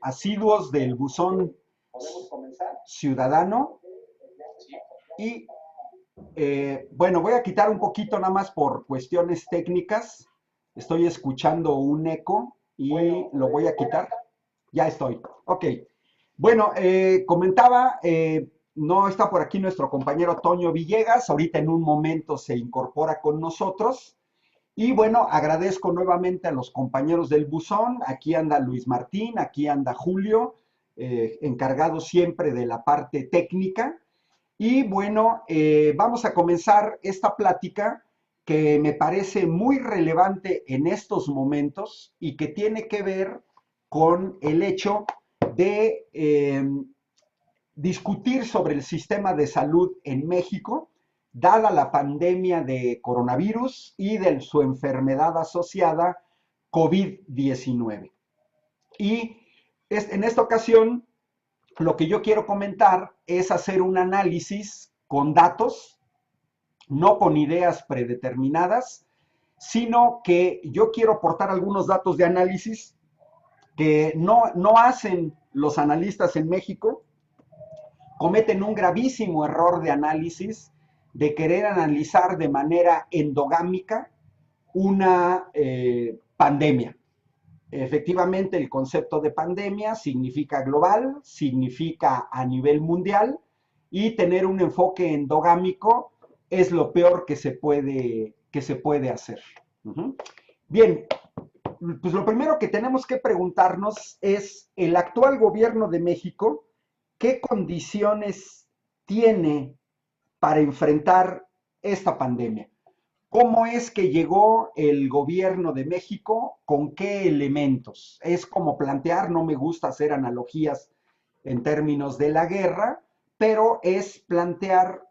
Asiduos del buzón ciudadano. Y bueno, voy a quitar un poquito nada más por cuestiones técnicas. Estoy escuchando un eco y lo voy a quitar. Ya estoy. Ok. Bueno, comentaba, no está por aquí nuestro compañero Toño Villegas. Ahorita en un momento se incorpora con nosotros. Y bueno, agradezco nuevamente a los compañeros del buzón. Aquí anda Luis Martín, aquí anda Julio, encargado siempre de la parte técnica. Y bueno, vamos a comenzar esta plática que me parece muy relevante en estos momentos y que tiene que ver con el hecho de discutir sobre el sistema de salud en México, dada la pandemia de coronavirus y de su enfermedad asociada COVID-19. Y en esta ocasión, lo que yo quiero comentar es hacer un análisis con datos, no con ideas predeterminadas, sino que yo quiero aportar algunos datos de análisis que no hacen los analistas en México. Cometen un gravísimo error de análisis de querer analizar de manera endogámica una pandemia. Efectivamente, el concepto de pandemia significa global, significa a nivel mundial, y tener un enfoque endogámico es lo peor que se puede hacer. Bien, pues lo primero que tenemos que preguntarnos es, ¿el actual gobierno de México qué condiciones tiene para enfrentar esta pandemia? ¿Cómo es que llegó el gobierno de México? ¿Con qué elementos? Es como plantear, no me gusta hacer analogías en términos de la guerra, pero es plantear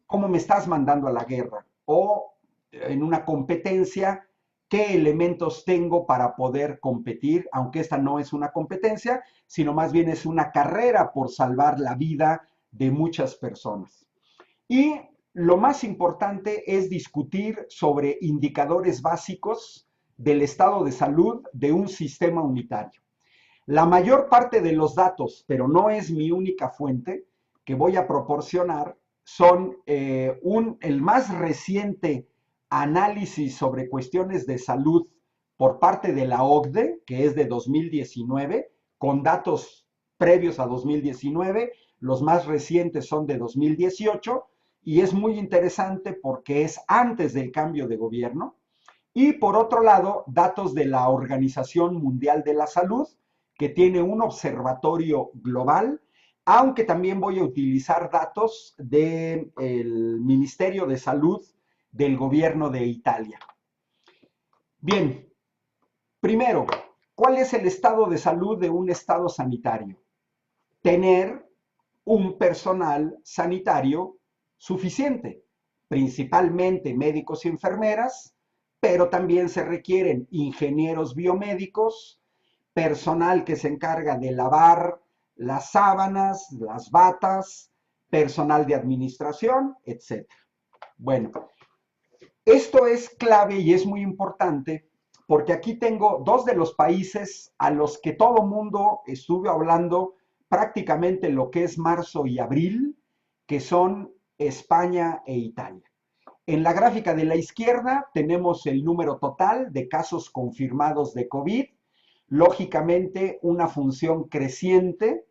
cómo me estás mandando a la guerra o en una competencia, qué elementos tengo para poder competir, aunque esta no es una competencia, sino más bien es una carrera por salvar la vida de muchas personas. Y lo más importante es discutir sobre indicadores básicos del estado de salud de un sistema unitario. La mayor parte de los datos, pero no es mi única fuente, que voy a proporcionar, son el más reciente análisis sobre cuestiones de salud por parte de la OCDE, que es de 2019, con datos previos a 2019, los más recientes son de 2018, y es muy interesante porque es antes del cambio de gobierno. Y por otro lado, datos de la Organización Mundial de la Salud, que tiene un observatorio global, aunque también voy a utilizar datos del Ministerio de Salud del gobierno de Italia. Bien, primero, ¿cuál es el estado de salud de un estado sanitario? Tener un personal sanitario suficiente, principalmente médicos y enfermeras, pero también se requieren ingenieros biomédicos, personal que se encarga de lavar las sábanas, las batas, personal de administración, etc. Bueno, esto es clave y es muy importante porque aquí tengo dos de los países a los que todo mundo estuvo hablando prácticamente lo que es marzo y abril, que son España e Italia. En la gráfica de la izquierda tenemos el número total de casos confirmados de COVID, lógicamente una función creciente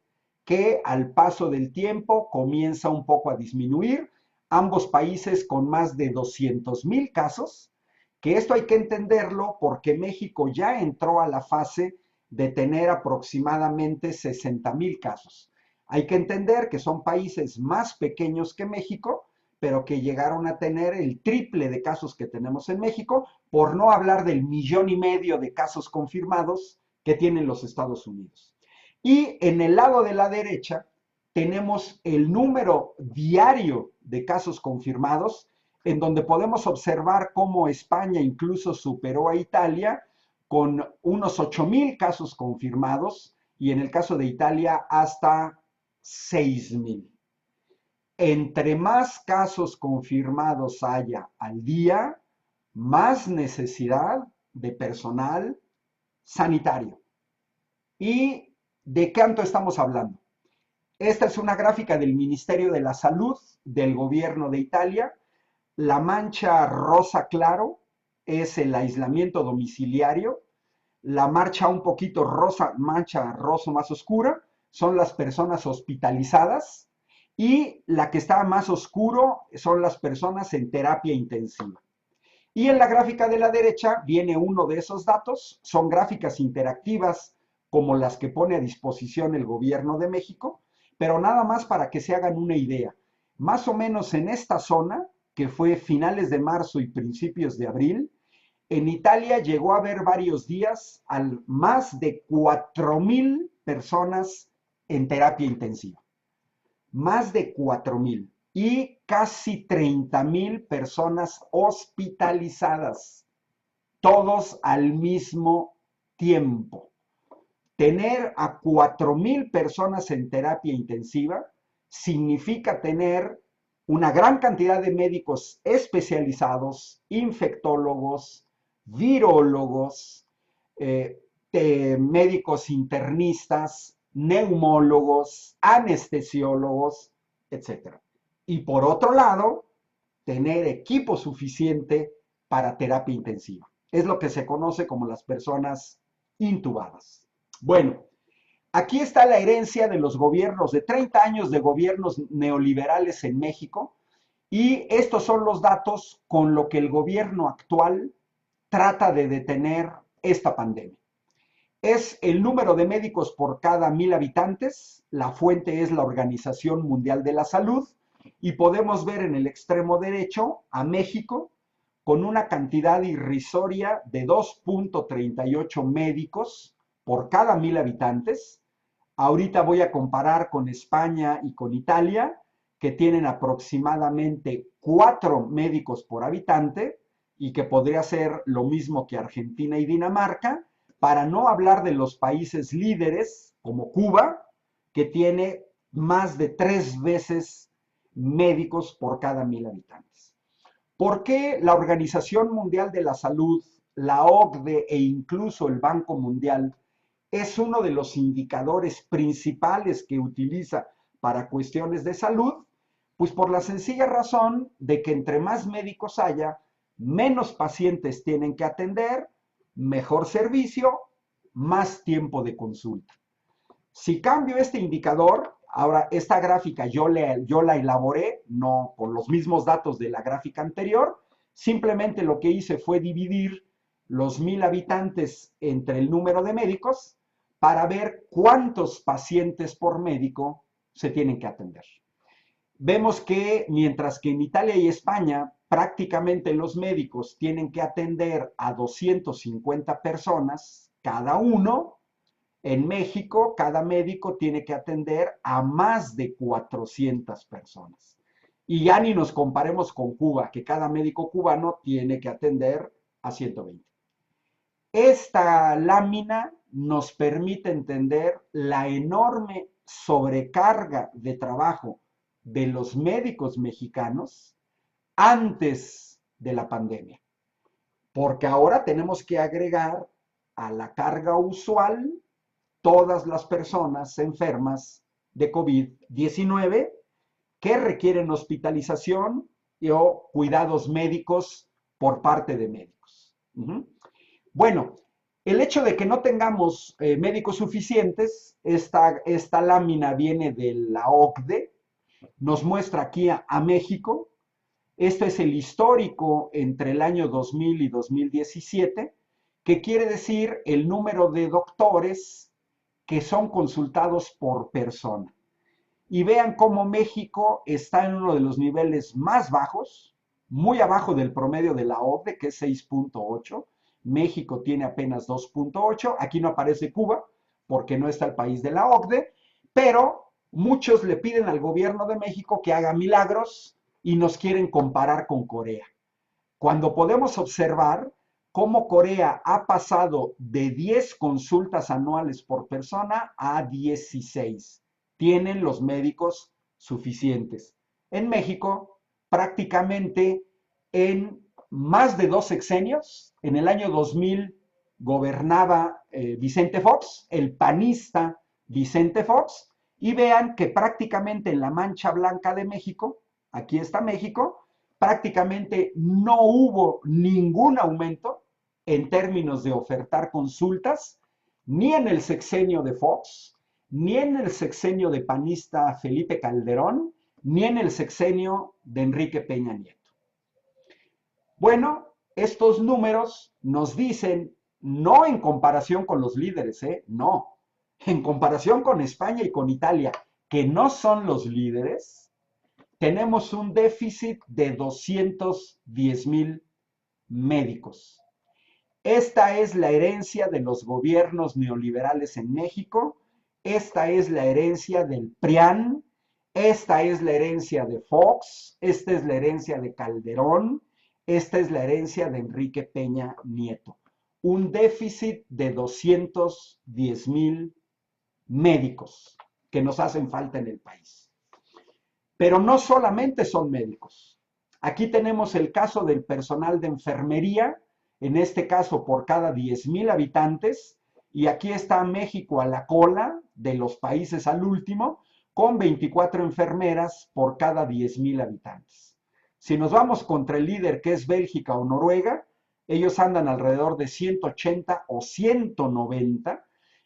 que al paso del tiempo comienza un poco a disminuir, ambos países con más de 200,000 casos, que esto hay que entenderlo porque México ya entró a la fase de tener aproximadamente 60,000 casos. Hay que entender que son países más pequeños que México, pero que llegaron a tener el triple de casos que tenemos en México, por no hablar del 1,5 millones de casos confirmados que tienen los Estados Unidos. Y en el lado de la derecha tenemos el número diario de casos confirmados, en donde podemos observar cómo España incluso superó a Italia con unos 8,000 casos confirmados y en el caso de Italia hasta 6,000. Entre más casos confirmados haya al día, más necesidad de personal sanitario. ¿Y de cuánto estamos hablando? Esta es una gráfica del Ministerio de la Salud del gobierno de Italia. La mancha rosa claro es el aislamiento domiciliario. La marcha un poquito rosa, mancha rosa más oscura, son las personas hospitalizadas. Y la que está más oscuro son las personas en terapia intensiva. Y en la gráfica de la derecha viene uno de esos datos. Son gráficas interactivas como las que pone a disposición el gobierno de México, pero nada más para que se hagan una idea. Más o menos en esta zona, que fue finales de marzo y principios de abril, en Italia llegó a haber varios días al más de 4,000 personas en terapia intensiva. Más de 4,000 y casi 30,000 personas hospitalizadas, todos al mismo tiempo. Tener a 4,000 personas en terapia intensiva significa tener una gran cantidad de médicos especializados, infectólogos, virólogos, médicos internistas, neumólogos, anestesiólogos, etcétera. Y por otro lado, tener equipo suficiente para terapia intensiva. Es lo que se conoce como las personas intubadas. Bueno, aquí está la herencia de los gobiernos, de 30 años de gobiernos neoliberales en México, y estos son los datos con lo que el gobierno actual trata de detener esta pandemia. Es el número de médicos por cada 1,000 habitantes, la fuente es la Organización Mundial de la Salud, y podemos ver en el extremo derecho a México con una cantidad irrisoria de 2,38 médicos por cada 1,000 habitantes. Ahorita voy a comparar con España y con Italia, que tienen aproximadamente 4 médicos por habitante y que podría ser lo mismo que Argentina y Dinamarca, para no hablar de los países líderes como Cuba, que tiene más de 3 veces médicos por cada 1,000 habitantes. ¿Por qué la Organización Mundial de la Salud, la OCDE e incluso el Banco Mundial es uno de los indicadores principales que utiliza para cuestiones de salud? Pues por la sencilla razón de que entre más médicos haya, menos pacientes tienen que atender, mejor servicio, más tiempo de consulta. Si cambio este indicador, ahora esta gráfica yo la elaboré, no con los mismos datos de la gráfica anterior, simplemente lo que hice fue dividir los 1,000 habitantes entre el número de médicos para ver cuántos pacientes por médico se tienen que atender. Vemos que mientras que en Italia y España prácticamente los médicos tienen que atender a 250 personas cada uno, en México cada médico tiene que atender a más de 400 personas. Y ya ni nos comparemos con Cuba, que cada médico cubano tiene que atender a 120. Esta lámina nos permite entender la enorme sobrecarga de trabajo de los médicos mexicanos antes de la pandemia, porque ahora tenemos que agregar a la carga usual todas las personas enfermas de COVID-19 que requieren hospitalización o cuidados médicos por parte de médicos. Bueno, el hecho de que no tengamos médicos suficientes, esta lámina viene de la OCDE, nos muestra aquí a México. Esto es el histórico entre el año 2000 y 2017, que quiere decir el número de doctores que son consultados por persona. Y vean cómo México está en uno de los niveles más bajos, muy abajo del promedio de la OCDE, que es 6,8. México tiene apenas 2,8. Aquí no aparece Cuba, porque no está el país de la OCDE, pero muchos le piden al gobierno de México que haga milagros y nos quieren comparar con Corea. Cuando podemos observar cómo Corea ha pasado de 10 consultas anuales por persona a 16. Tienen los médicos suficientes. En México, prácticamente en más de 2 sexenios, en el año 2000 gobernaba Vicente Fox, el panista Vicente Fox, y vean que prácticamente en la mancha blanca de México, aquí está México, prácticamente no hubo ningún aumento en términos de ofertar consultas, ni en el sexenio de Fox, ni en el sexenio de panista Felipe Calderón, ni en el sexenio de Enrique Peña Nieto. Bueno, estos números nos dicen, no en comparación con los líderes, no, en comparación con España y con Italia, que no son los líderes, tenemos un déficit de 210,000 médicos. Esta es la herencia de los gobiernos neoliberales en México, esta es la herencia del PRIAN, esta es la herencia de Fox, esta es la herencia de Calderón, esta es la herencia de Enrique Peña Nieto. Un déficit de 210,000 médicos que nos hacen falta en el país. Pero no solamente son médicos. Aquí tenemos el caso del personal de enfermería, en este caso por cada 10,000 habitantes, y aquí está México a la cola de los países al último, con 24 enfermeras por cada 10,000 habitantes. Si nos vamos contra el líder que es Bélgica o Noruega, ellos andan alrededor de 180 o 190,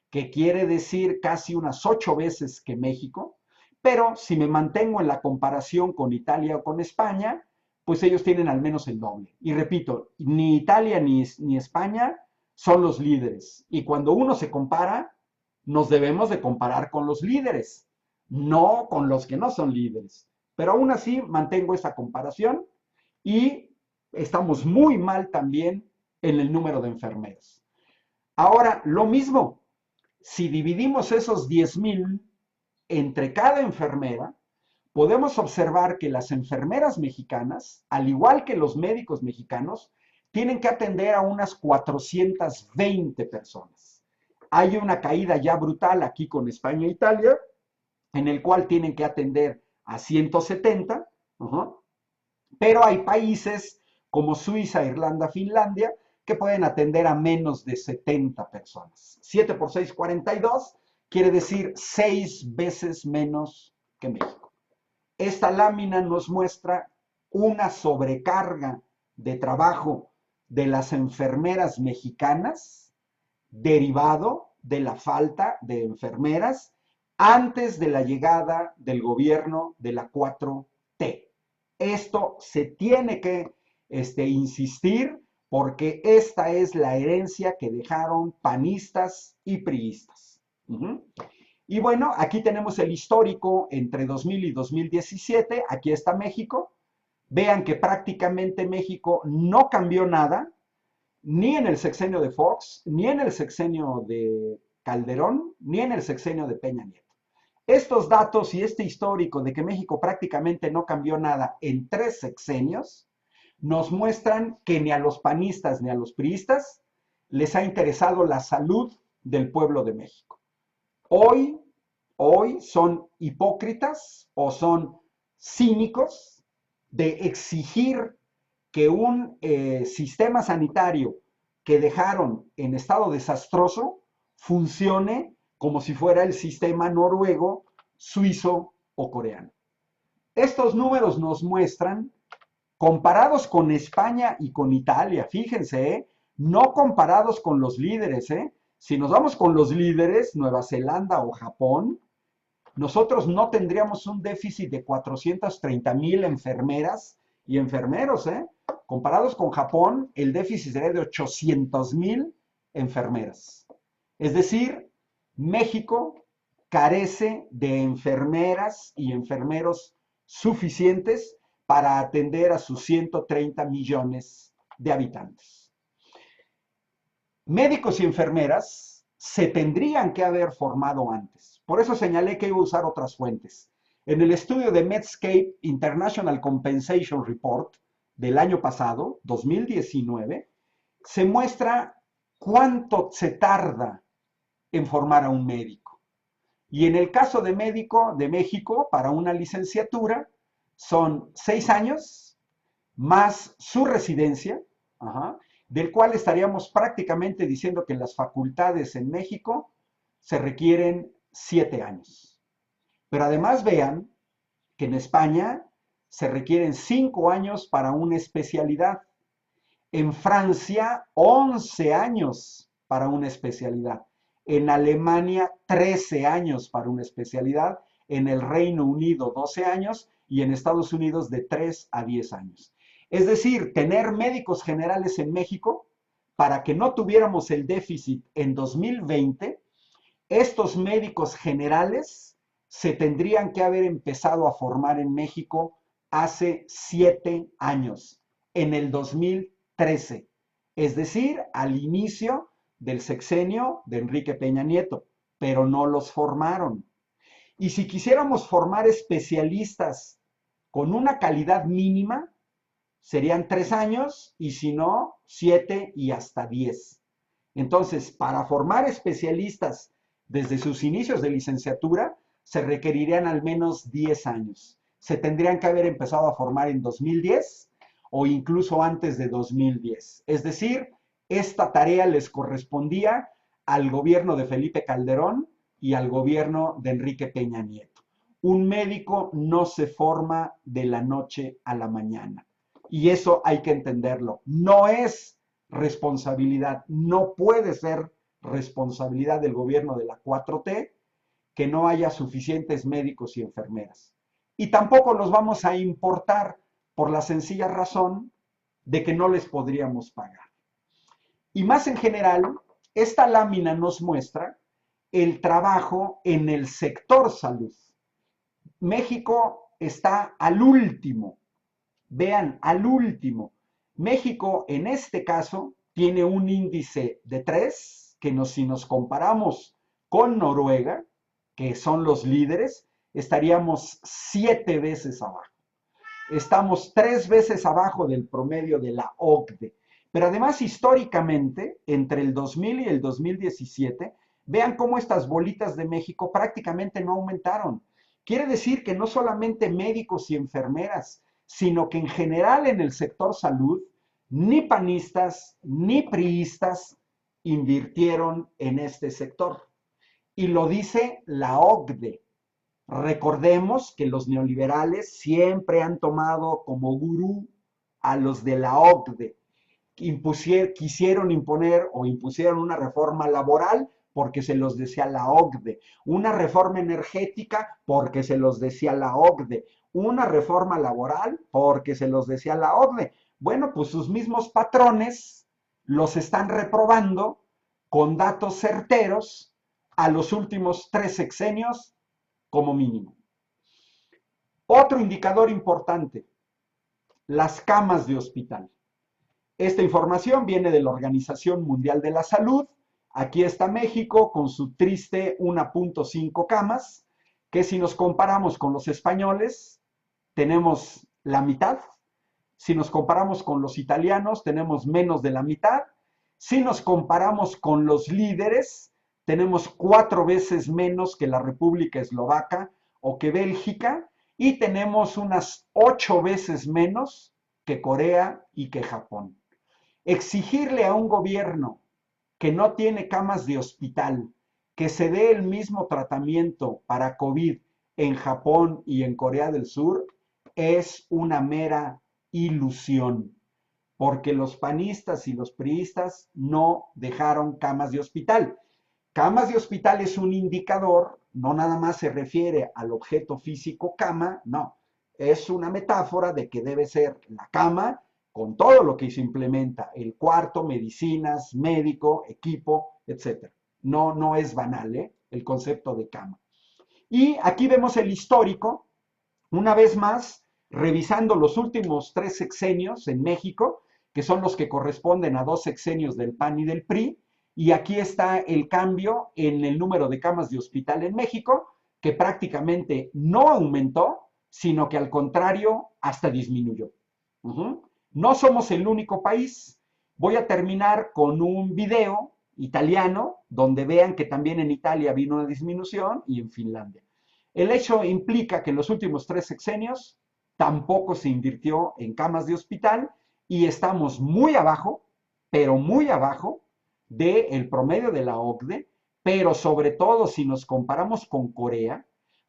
que quiere decir casi unas 8 veces que México, pero si me mantengo en la comparación con Italia o con España, pues ellos tienen al menos el doble. Y repito, ni Italia ni España son los líderes. Y cuando uno se compara, nos debemos de comparar con los líderes, no con los que no son líderes. Pero aún así mantengo esa comparación y estamos muy mal también en el número de enfermeros. Ahora, lo mismo, si dividimos esos 10,000 entre cada enfermera, podemos observar que las enfermeras mexicanas, al igual que los médicos mexicanos, tienen que atender a unas 420 personas. Hay una caída ya brutal aquí con España e Italia, en el cual tienen que atender a 170, pero hay países como Suiza, Irlanda, Finlandia, que pueden atender a menos de 70 personas. 7 por 6, 42, quiere decir 6 veces menos que México. Esta lámina nos muestra una sobrecarga de trabajo de las enfermeras mexicanas derivado de la falta de enfermeras antes de la llegada del gobierno de la 4T. Esto se tiene que insistir porque esta es la herencia que dejaron panistas y priistas. Y bueno, aquí tenemos el histórico entre 2000 y 2017, aquí está México. Vean que prácticamente México no cambió nada, ni en el sexenio de Fox, ni en el sexenio de Calderón, ni en el sexenio de Peña Nieto. Estos datos y este histórico de que México prácticamente no cambió nada en 3 sexenios, nos muestran que ni a los panistas ni a los priistas les ha interesado la salud del pueblo de México. Hoy son hipócritas o son cínicos de exigir que un sistema sanitario que dejaron en estado desastroso funcione como si fuera el sistema noruego, suizo o coreano. Estos números nos muestran, comparados con España y con Italia, fíjense, no comparados con los líderes, si nos vamos con los líderes, Nueva Zelanda o Japón, nosotros no tendríamos un déficit de 430,000 enfermeras y enfermeros, comparados con Japón, el déficit sería de 800,000 enfermeras. Es decir, México carece de enfermeras y enfermeros suficientes para atender a sus 130 millones de habitantes. Médicos y enfermeras se tendrían que haber formado antes. Por eso señalé que iba a usar otras fuentes. En el estudio de Medscape International Compensation Report del año pasado, 2019, se muestra cuánto se tarda en formar a un médico. Y en el caso de médico de México, para una licenciatura, son 6 años más su residencia, del cual estaríamos prácticamente diciendo que en las facultades en México se requieren 7 años. Pero además vean que en España se requieren 5 años para una especialidad. En Francia, 11 años para una especialidad. En Alemania, 13 años para una especialidad. En el Reino Unido, 12 años. Y en Estados Unidos, de 3 a 10 años. Es decir, tener médicos generales en México, para que no tuviéramos el déficit en 2020, estos médicos generales se tendrían que haber empezado a formar en México hace 7 años, en el 2013, es decir, al inicio del sexenio de Enrique Peña Nieto, pero no los formaron. Y si quisiéramos formar especialistas con una calidad mínima, serían 3 años y si no, 7 y hasta 10. Entonces, para formar especialistas desde sus inicios de licenciatura, se requerirían al menos 10 años. Se tendrían que haber empezado a formar en 2010 o incluso antes de 2010. Es decir, esta tarea les correspondía al gobierno de Felipe Calderón y al gobierno de Enrique Peña Nieto. Un médico no se forma de la noche a la mañana. Y eso hay que entenderlo. No es responsabilidad, no puede ser responsabilidad del gobierno de la 4T que no haya suficientes médicos y enfermeras. Y tampoco los vamos a importar por la sencilla razón de que no les podríamos pagar. Y más en general, esta lámina nos muestra el trabajo en el sector salud. México está al último. Vean, al último. México, en este caso, tiene un índice de 3, que si nos comparamos con Noruega, que son los líderes, estaríamos 7 veces abajo. Estamos 3 veces abajo del promedio de la OCDE. Pero además, históricamente, entre el 2000 y el 2017, vean cómo estas bolitas de México prácticamente no aumentaron. Quiere decir que no solamente médicos y enfermeras, sino que en general en el sector salud, ni panistas ni priistas invirtieron en este sector. Y lo dice la OCDE. Recordemos que los neoliberales siempre han tomado como gurú a los de la OCDE. Quisieron imponer o impusieron una reforma laboral porque se los decía la OCDE, una reforma energética porque se los decía la OCDE, una reforma laboral porque se los decía la OCDE. Bueno, pues sus mismos patrones los están reprobando con datos certeros a los últimos 3 sexenios como mínimo. Otro indicador importante, las camas de hospital. Esta información viene de la Organización Mundial de la Salud. Aquí está México con su triste 1.5 camas, que si nos comparamos con los españoles, tenemos la mitad. Si nos comparamos con los italianos, tenemos menos de la mitad. Si nos comparamos con los líderes, tenemos 4 veces menos que la República Eslovaca o que Bélgica, y tenemos unas 8 veces menos que Corea y que Japón. Exigirle a un gobierno que no tiene camas de hospital que se dé el mismo tratamiento para COVID en Japón y en Corea del Sur es una mera ilusión, porque los panistas y los priistas no dejaron camas de hospital. Camas de hospital es un indicador, no nada más se refiere al objeto físico cama, no, es una metáfora de que debe ser la cama con todo lo que se implementa, el cuarto, medicinas, médico, equipo, etc. No, no es banal, el concepto de cama. Y aquí vemos el histórico, una vez más, revisando los últimos 3 sexenios en México, que son los que corresponden a 2 sexenios del PAN y del PRI, y aquí está el cambio en el número de camas de hospital en México, que prácticamente no aumentó, sino que al contrario, hasta disminuyó. No somos el único país. Voy a terminar con un video italiano, donde vean que también en Italia vino una disminución y en Finlandia. El hecho implica que en los últimos 3 sexenios tampoco se invirtió en camas de hospital y estamos muy abajo, pero muy abajo del promedio de la OCDE, pero sobre todo si nos comparamos con Corea,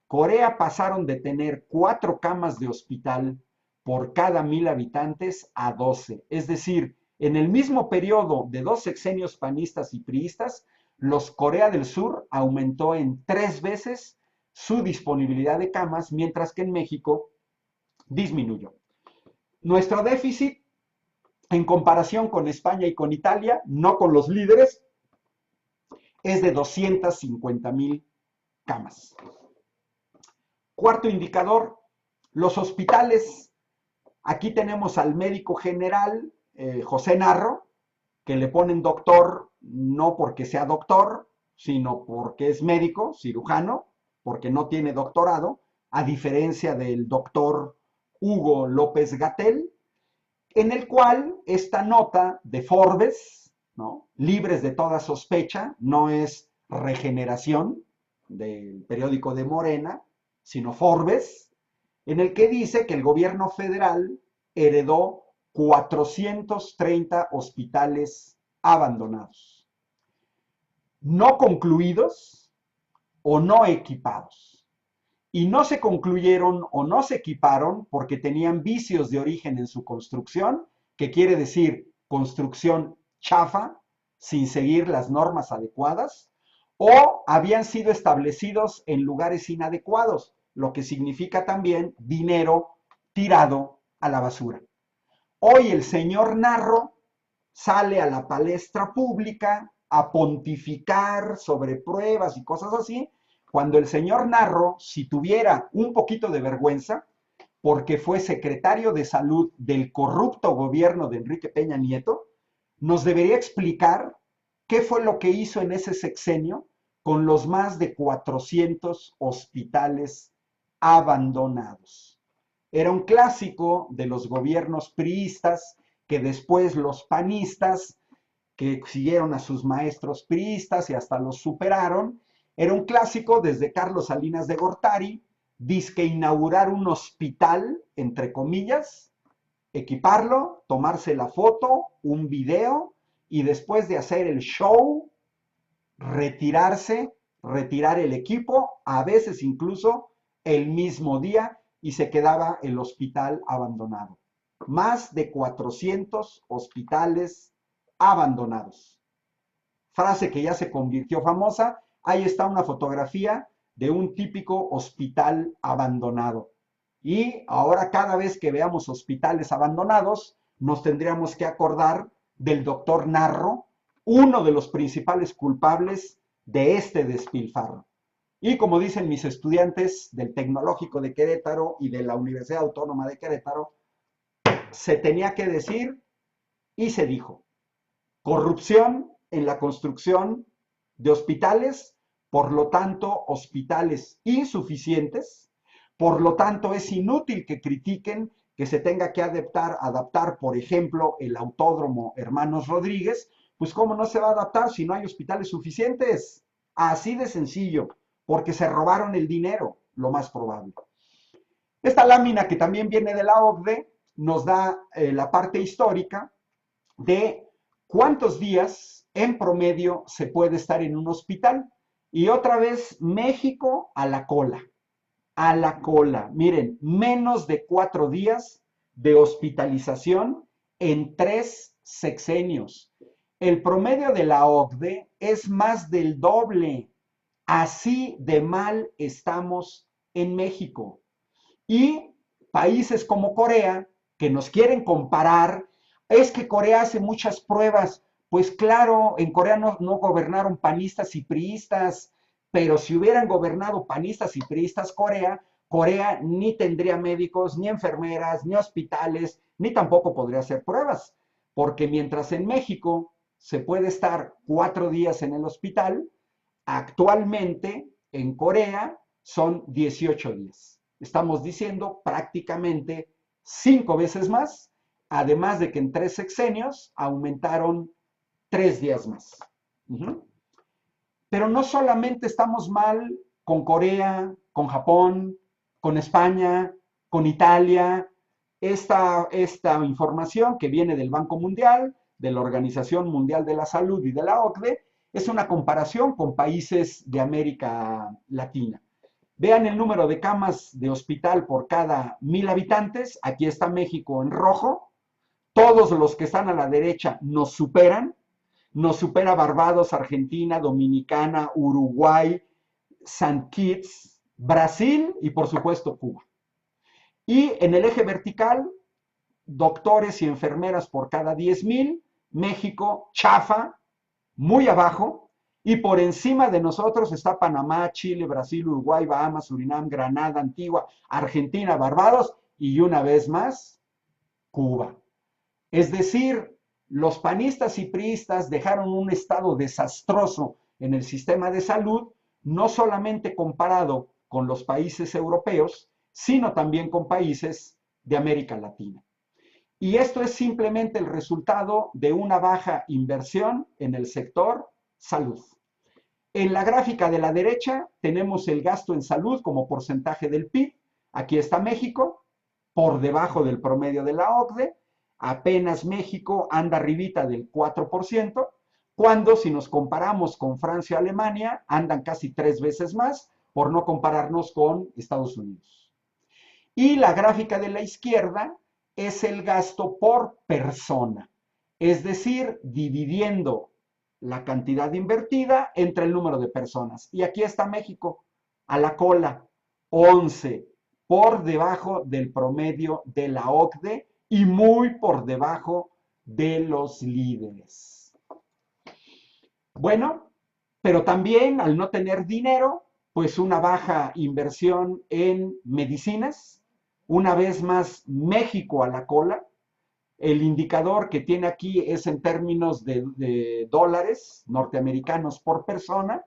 Corea pasaron de tener 4 camas de hospital por cada 1000 habitantes a 12. Es decir, en el mismo periodo de 2 sexenios panistas y priistas, los Corea del Sur aumentó en 3 veces su disponibilidad de camas, mientras que en México disminuyó. Nuestro déficit en comparación con España y con Italia, no con los líderes, es de 250,000 camas. Cuarto indicador, los hospitales. Aquí tenemos al médico general, José Narro, que le ponen doctor no porque sea doctor, sino porque es médico, cirujano, porque no tiene doctorado, a diferencia del doctor Hugo López Gatell, en el cual esta nota de Forbes, ¿no?, libres de toda sospecha, no es Regeneración del periódico de Morena, sino Forbes, en el que dice que el gobierno federal heredó 430 hospitales abandonados, no concluidos o no equipados. Y no se concluyeron o no se equiparon porque tenían vicios de origen en su construcción, que quiere decir construcción chafa, sin seguir las normas adecuadas, o habían sido establecidos en lugares inadecuados, lo que significa también dinero tirado a la basura. Hoy el señor Narro sale a la palestra pública a pontificar sobre pruebas y cosas así, cuando el señor Narro, si tuviera un poquito de vergüenza, porque fue secretario de salud del corrupto gobierno de Enrique Peña Nieto, nos debería explicar qué fue lo que hizo en ese sexenio con los más de 400 hospitales abandonados. Era un clásico de los gobiernos priistas que después los panistas, que siguieron a sus maestros priistas y hasta los superaron, era un clásico desde Carlos Salinas de Gortari, dizque inaugurar un hospital, entre comillas, equiparlo, tomarse la foto, un video, y después de hacer el show, retirarse, retirar el equipo, a veces incluso el mismo día, y se quedaba el hospital abandonado. Más de 400 hospitales abandonados. Frase que ya se convirtió famosa. Ahí está una fotografía de un típico hospital abandonado. Y ahora cada vez que veamos hospitales abandonados, nos tendríamos que acordar del doctor Narro, uno de los principales culpables de este despilfarro. Y como dicen mis estudiantes del Tecnológico de Querétaro y de la Universidad Autónoma de Querétaro, se tenía que decir y se dijo. Corrupción en la construcción de hospitales, por lo tanto, hospitales insuficientes, por lo tanto, es inútil que critiquen que se tenga que adaptar, por ejemplo, el Autódromo Hermanos Rodríguez, pues cómo no se va a adaptar si no hay hospitales suficientes. Así de sencillo, porque se robaron el dinero, lo más probable. Esta lámina que también viene de la OCDE nos da la parte histórica de cuántos días en promedio se puede estar en un hospital. Y otra vez México a la cola. A la cola. Miren, menos de 4 días de hospitalización en 3 sexenios. El promedio de la OCDE es más del doble. Así de mal estamos en México. Y países como Corea, que nos quieren comparar, es que Corea hace muchas pruebas. Pues claro, en Corea no gobernaron panistas y priistas, pero si hubieran gobernado panistas y priistas Corea ni tendría médicos, ni enfermeras, ni hospitales, ni tampoco podría hacer pruebas. Porque mientras en México se puede estar 4 días en el hospital, actualmente en Corea son 18 días. Estamos diciendo prácticamente 5 veces más, además de que en 3 sexenios aumentaron 3 días más. Pero no solamente estamos mal con Corea, con Japón, con España, con Italia. Esta información que viene del Banco Mundial de la Organización Mundial de la Salud y de la OCDE, es una comparación con países de América Latina. Vean el número de camas de hospital por cada 1000 habitantes. Aquí está México en rojo. Todos los que están a la derecha nos superan. Nos supera Barbados, Argentina, Dominicana, Uruguay, Saint Kitts, Brasil y por supuesto Cuba. Y en el eje vertical, doctores y enfermeras por cada 10,000, México chafa, muy abajo, y por encima de nosotros está Panamá, Chile, Brasil, Uruguay, Bahamas, Surinam, Granada, Antigua, Argentina, Barbados y una vez más, Cuba. Es decir, los panistas y priistas dejaron un estado desastroso en el sistema de salud, no solamente comparado con los países europeos, sino también con países de América Latina. Y esto es simplemente el resultado de una baja inversión en el sector salud. En la gráfica de la derecha tenemos el gasto en salud como porcentaje del PIB. Aquí está México, por debajo del promedio de la OCDE. Apenas México anda arribita del 4%, cuando si nos comparamos con Francia o Alemania, andan casi 3 veces más, por no compararnos con Estados Unidos. Y la gráfica de la izquierda es el gasto por persona, es decir, dividiendo la cantidad invertida entre el número de personas. Y aquí está México, a la cola, 11, por debajo del promedio de la OCDE y muy por debajo de los líderes. Bueno, pero también al no tener dinero, pues una baja inversión en medicinas, una vez más México a la cola. El indicador que tiene aquí es en términos de dólares norteamericanos por persona.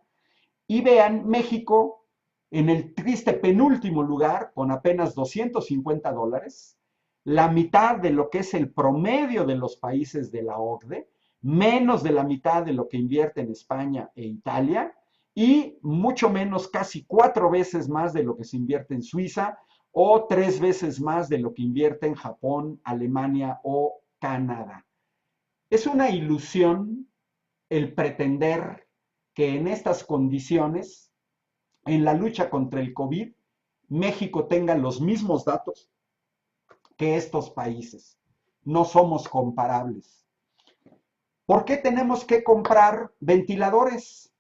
Y vean, México en el triste penúltimo lugar con apenas $250, la mitad de lo que es el promedio de los países de la OCDE, menos de la mitad de lo que invierte en España e Italia y mucho menos, casi 4 veces más de lo que se invierte en Suiza o 3 veces más de lo que invierte en Japón, Alemania o Canadá. Es una ilusión el pretender que en estas condiciones, en la lucha contra el COVID, México tenga los mismos datos que estos países. No somos comparables. ¿Por qué tenemos que comprar ventiladores?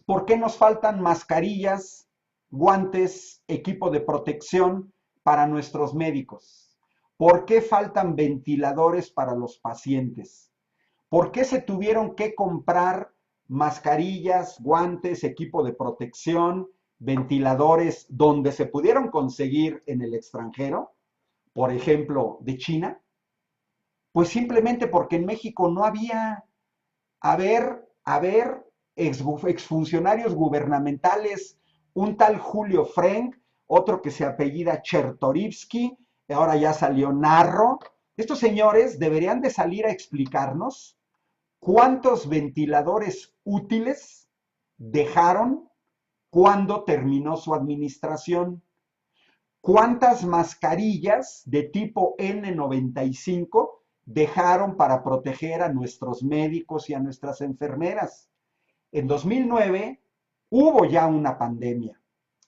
¿Por qué nos faltan mascarillas, guantes, equipo de protección para nuestros médicos? ¿Por qué faltan ventiladores para los pacientes? ¿Por qué se tuvieron que comprar mascarillas, guantes, equipo de protección, ventiladores donde se pudieron conseguir en el extranjero? Por ejemplo, de China. Pues simplemente porque en México no había. A ver, exfuncionarios gubernamentales, un tal Julio Frenk, otro que se apellida Chertorivsky, ahora ya salió Narro. Estos señores deberían de salir a explicarnos cuántos ventiladores útiles dejaron cuando terminó su administración, cuántas mascarillas de tipo N95 dejaron para proteger a nuestros médicos y a nuestras enfermeras. En 2009 hubo ya una pandemia.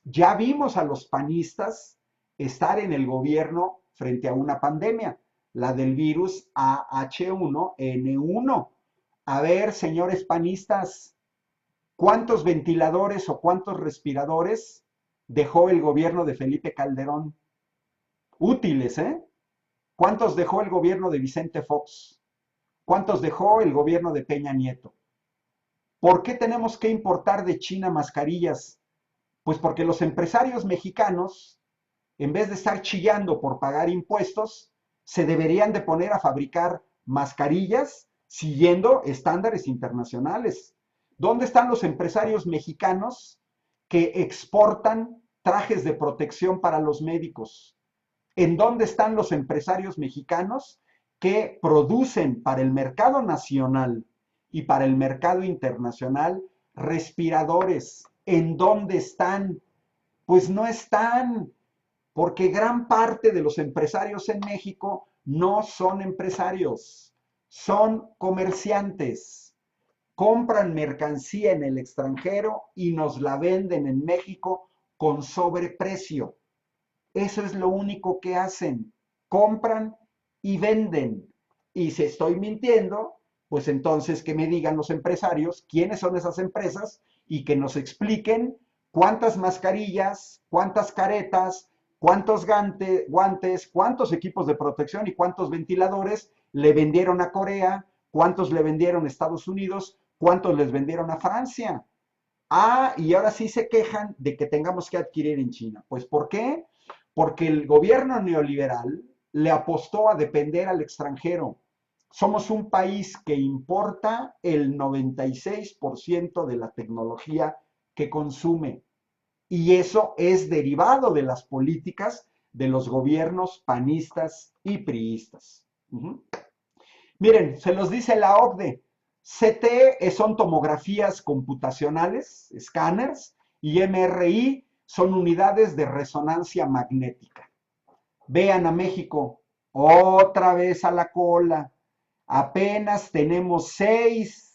Ya vimos a los panistas estar en el gobierno frente a una pandemia, la del virus AH1N1. A ver, señores panistas, ¿cuántos ventiladores o cuántos respiradores dejó el gobierno de Felipe Calderón? Útiles, ¿eh? ¿Cuántos dejó el gobierno de Vicente Fox? ¿Cuántos dejó el gobierno de Peña Nieto? ¿Por qué tenemos que importar de China mascarillas? Pues porque los empresarios mexicanos, en vez de estar chillando por pagar impuestos, se deberían de poner a fabricar mascarillas siguiendo estándares internacionales. ¿Dónde están los empresarios mexicanos que exportan trajes de protección para los médicos? ¿En dónde están los empresarios mexicanos que producen para el mercado nacional y para el mercado internacional respiradores? ¿En dónde están? Pues no están, porque gran parte de los empresarios en México no son empresarios, Son comerciantes, compran mercancía en el extranjero y nos la venden en México con sobreprecio. Eso es lo único que hacen. Compran y venden. Y si estoy mintiendo, pues entonces que me digan los empresarios quiénes son esas empresas y que nos expliquen cuántas mascarillas, cuántas caretas, cuántos guantes, cuántos equipos de protección y cuántos ventiladores le vendieron a Corea, cuántos le vendieron a Estados Unidos, cuántos les vendieron a Francia. Ah, y ahora sí se quejan de que tengamos que adquirir en China. Pues ¿por qué? Porque el gobierno neoliberal le apostó a depender al extranjero. Somos un país que importa el 96% de la tecnología que consume. Y eso es derivado de las políticas de los gobiernos panistas y priistas. Uh-huh. Miren, se los dice la OCDE. CT son tomografías computacionales, escáneres, y MRI son unidades de resonancia magnética. Vean a México, otra vez a la cola. Apenas tenemos seis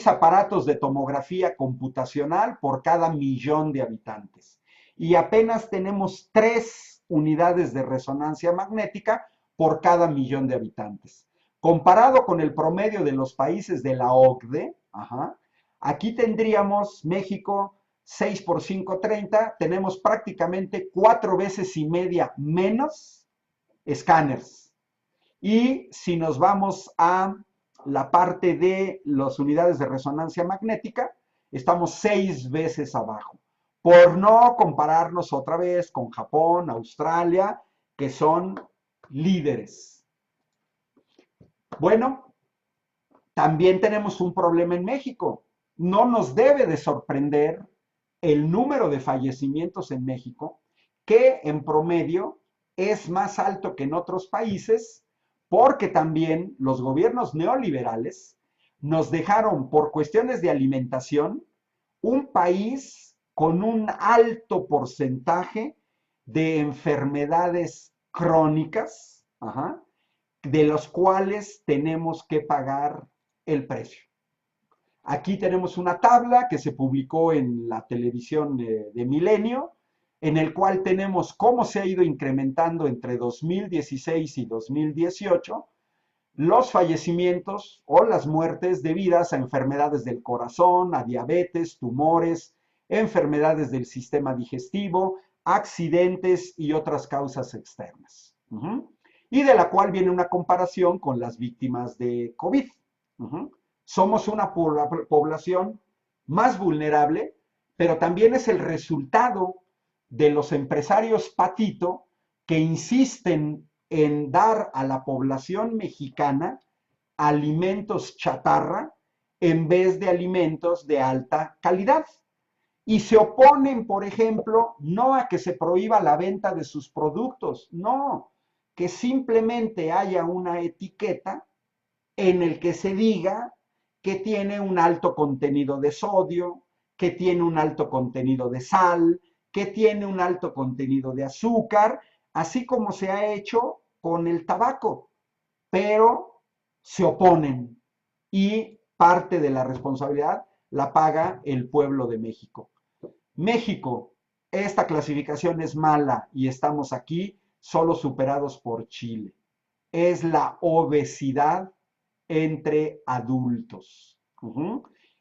aparatos de tomografía computacional por cada 1.000.000 de habitantes. Y apenas tenemos 3 unidades de resonancia magnética por cada 1.000.000 de habitantes. Comparado con el promedio de los países de la OCDE, aquí tendríamos México 6 por 5, 30, tenemos prácticamente 4 veces y media menos escáneres. Y si nos vamos a la parte de las unidades de resonancia magnética, estamos 6 veces abajo. Por no compararnos otra vez con Japón, Australia, que son líderes. Bueno, también tenemos un problema en México. No nos debe de sorprender el número de fallecimientos en México, que en promedio es más alto que en otros países, porque también los gobiernos neoliberales nos dejaron por cuestiones de alimentación un país con un alto porcentaje de enfermedades crónicas, de los cuales tenemos que pagar el precio. Aquí tenemos una tabla que se publicó en la televisión de Milenio, en el cual tenemos cómo se ha ido incrementando entre 2016 y 2018 los fallecimientos o las muertes debidas a enfermedades del corazón, a diabetes, tumores, enfermedades del sistema digestivo, accidentes y otras causas externas. Y de la cual viene una comparación con las víctimas de COVID. Somos una población más vulnerable, pero también es el resultado de los empresarios patito que insisten en dar a la población mexicana alimentos chatarra en vez de alimentos de alta calidad. Y se oponen, por ejemplo, no a que se prohíba la venta de sus productos, no, que simplemente haya una etiqueta en el que se diga que tiene un alto contenido de sodio, que tiene un alto contenido de sal, que tiene un alto contenido de azúcar, así como se ha hecho con el tabaco, pero se oponen y parte de la responsabilidad la paga el pueblo de México. México, esta clasificación es mala y estamos aquí solo superados por Chile. Es la obesidad entre adultos.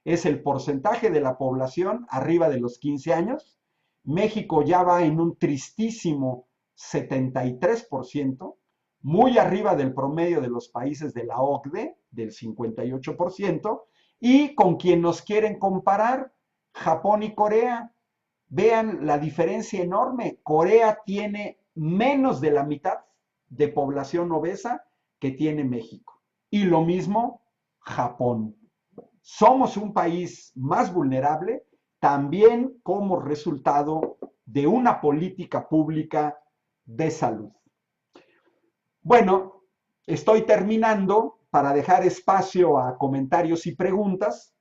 Es el porcentaje de la población arriba de los 15 años. México ya va en un tristísimo 73%, muy arriba del promedio de los países de la OCDE, del 58%, y con quien nos quieren comparar, Japón y Corea. Vean la diferencia enorme. Corea tiene menos de la mitad de población obesa que tiene México. Y lo mismo Japón. Somos un país más vulnerable también como resultado de una política pública de salud. Bueno, estoy terminando para dejar espacio a comentarios y preguntas.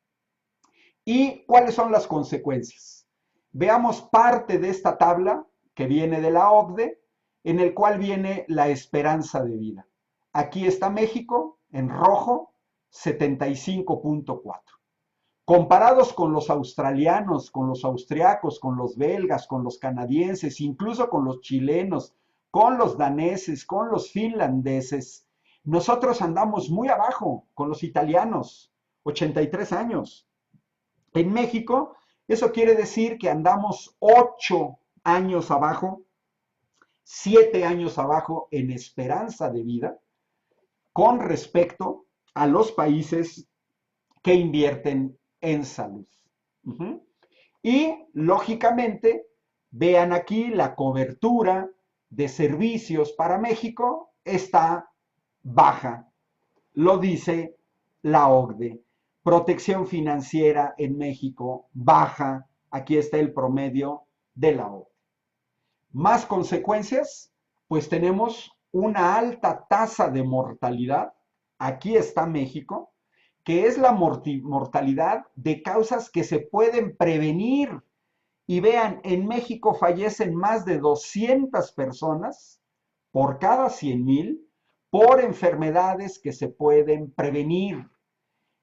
¿Y cuáles son las consecuencias? Veamos parte de esta tabla que viene de la OCDE, en el cual viene la esperanza de vida. Aquí está México, en rojo 75.4. Comparados con los australianos, con los austriacos, con los belgas, con los canadienses, incluso con los chilenos, con los daneses, con los finlandeses, nosotros andamos muy abajo con los italianos, 83 años. En México, eso quiere decir que andamos 8 años abajo, 7 años abajo en esperanza de vida con respecto a los países que invierten en salud. Uh-huh. Y lógicamente, vean aquí la cobertura de servicios para México está baja, lo dice la OCDE. Protección financiera en México baja, aquí está el promedio de la OCDE. Más consecuencias, pues tenemos una alta tasa de mortalidad, aquí está México, que es la mortalidad de causas que se pueden prevenir. Y vean, en México fallecen más de 200 personas por cada 100,000 por enfermedades que se pueden prevenir.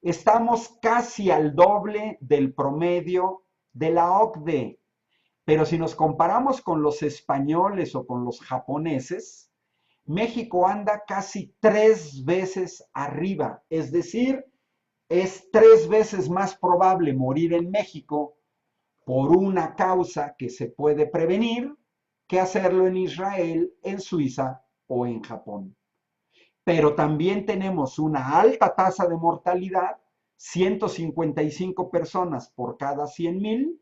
Estamos casi al doble del promedio de la OCDE. Pero si nos comparamos con los españoles o con los japoneses, México anda casi 3 veces arriba. Es decir, es 3 veces más probable morir en México por una causa que se puede prevenir que hacerlo en Israel, en Suiza o en Japón. Pero también tenemos una alta tasa de mortalidad, 155 personas por cada 100,000,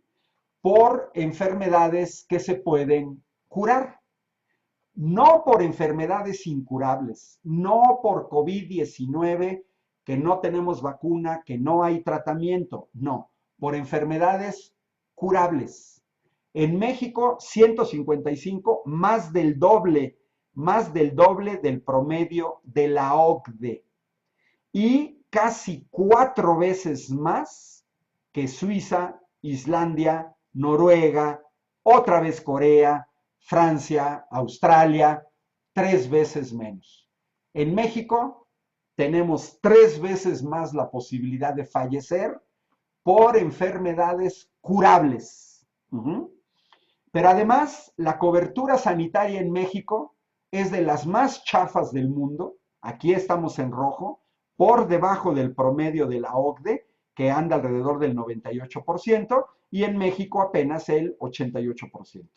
por enfermedades que se pueden curar. No por enfermedades incurables, no por COVID-19, que no tenemos vacuna, que no hay tratamiento, no, por enfermedades curables. En México, 155, más del doble del promedio de la OCDE y casi 4 veces más que Suiza, Islandia, Noruega, otra vez Corea, Francia, Australia, 3 veces menos. En México tenemos 3 veces más la posibilidad de fallecer por enfermedades curables. Pero además, la cobertura sanitaria en México es de las más chafas del mundo. Aquí estamos en rojo, por debajo del promedio de la OCDE, que anda alrededor del 98%, y en México apenas el 88%.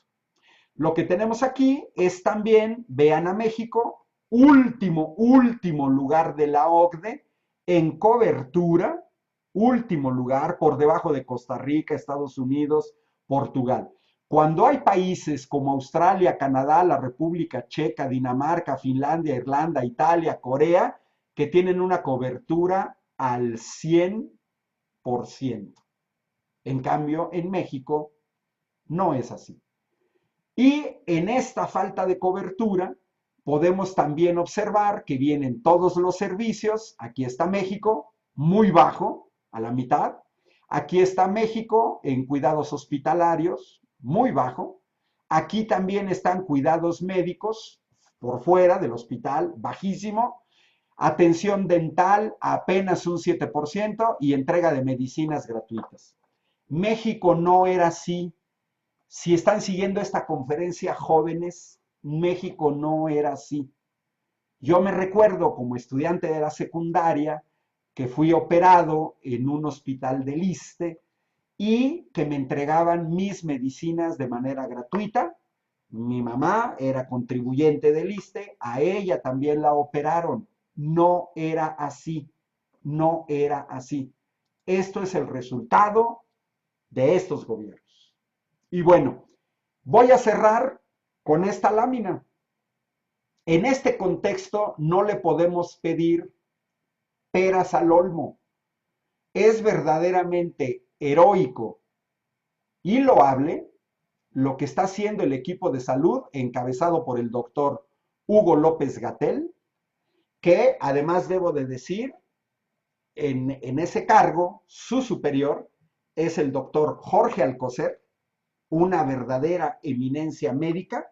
Lo que tenemos aquí es también, vean a México, último lugar de la OCDE en cobertura, último lugar por debajo de Costa Rica, Estados Unidos, Portugal. Cuando hay países como Australia, Canadá, la República Checa, Dinamarca, Finlandia, Irlanda, Italia, Corea, que tienen una cobertura al 100%. En cambio, en México no es así. Y en esta falta de cobertura podemos también observar que vienen todos los servicios. Aquí está México, muy bajo, a la mitad. Aquí está México en cuidados hospitalarios, muy bajo. Aquí también están cuidados médicos por fuera del hospital, bajísimo. Atención dental, apenas un 7% y entrega de medicinas gratuitas. México no era así. Si están siguiendo esta conferencia jóvenes, México no era así. Yo me recuerdo como estudiante de la secundaria que fui operado en un hospital del ISSSTE y que me entregaban mis medicinas de manera gratuita. Mi mamá era contribuyente del ISSSTE, a ella también la operaron. No era así, no era así. Esto es el resultado de estos gobiernos. Y bueno, voy a cerrar con esta lámina. En este contexto no le podemos pedir peras al olmo. Es verdaderamente heroico y loable lo que está haciendo el equipo de salud encabezado por el doctor Hugo López-Gatell, que además debo de decir, en ese cargo, su superior es el doctor Jorge Alcocer, una verdadera eminencia médica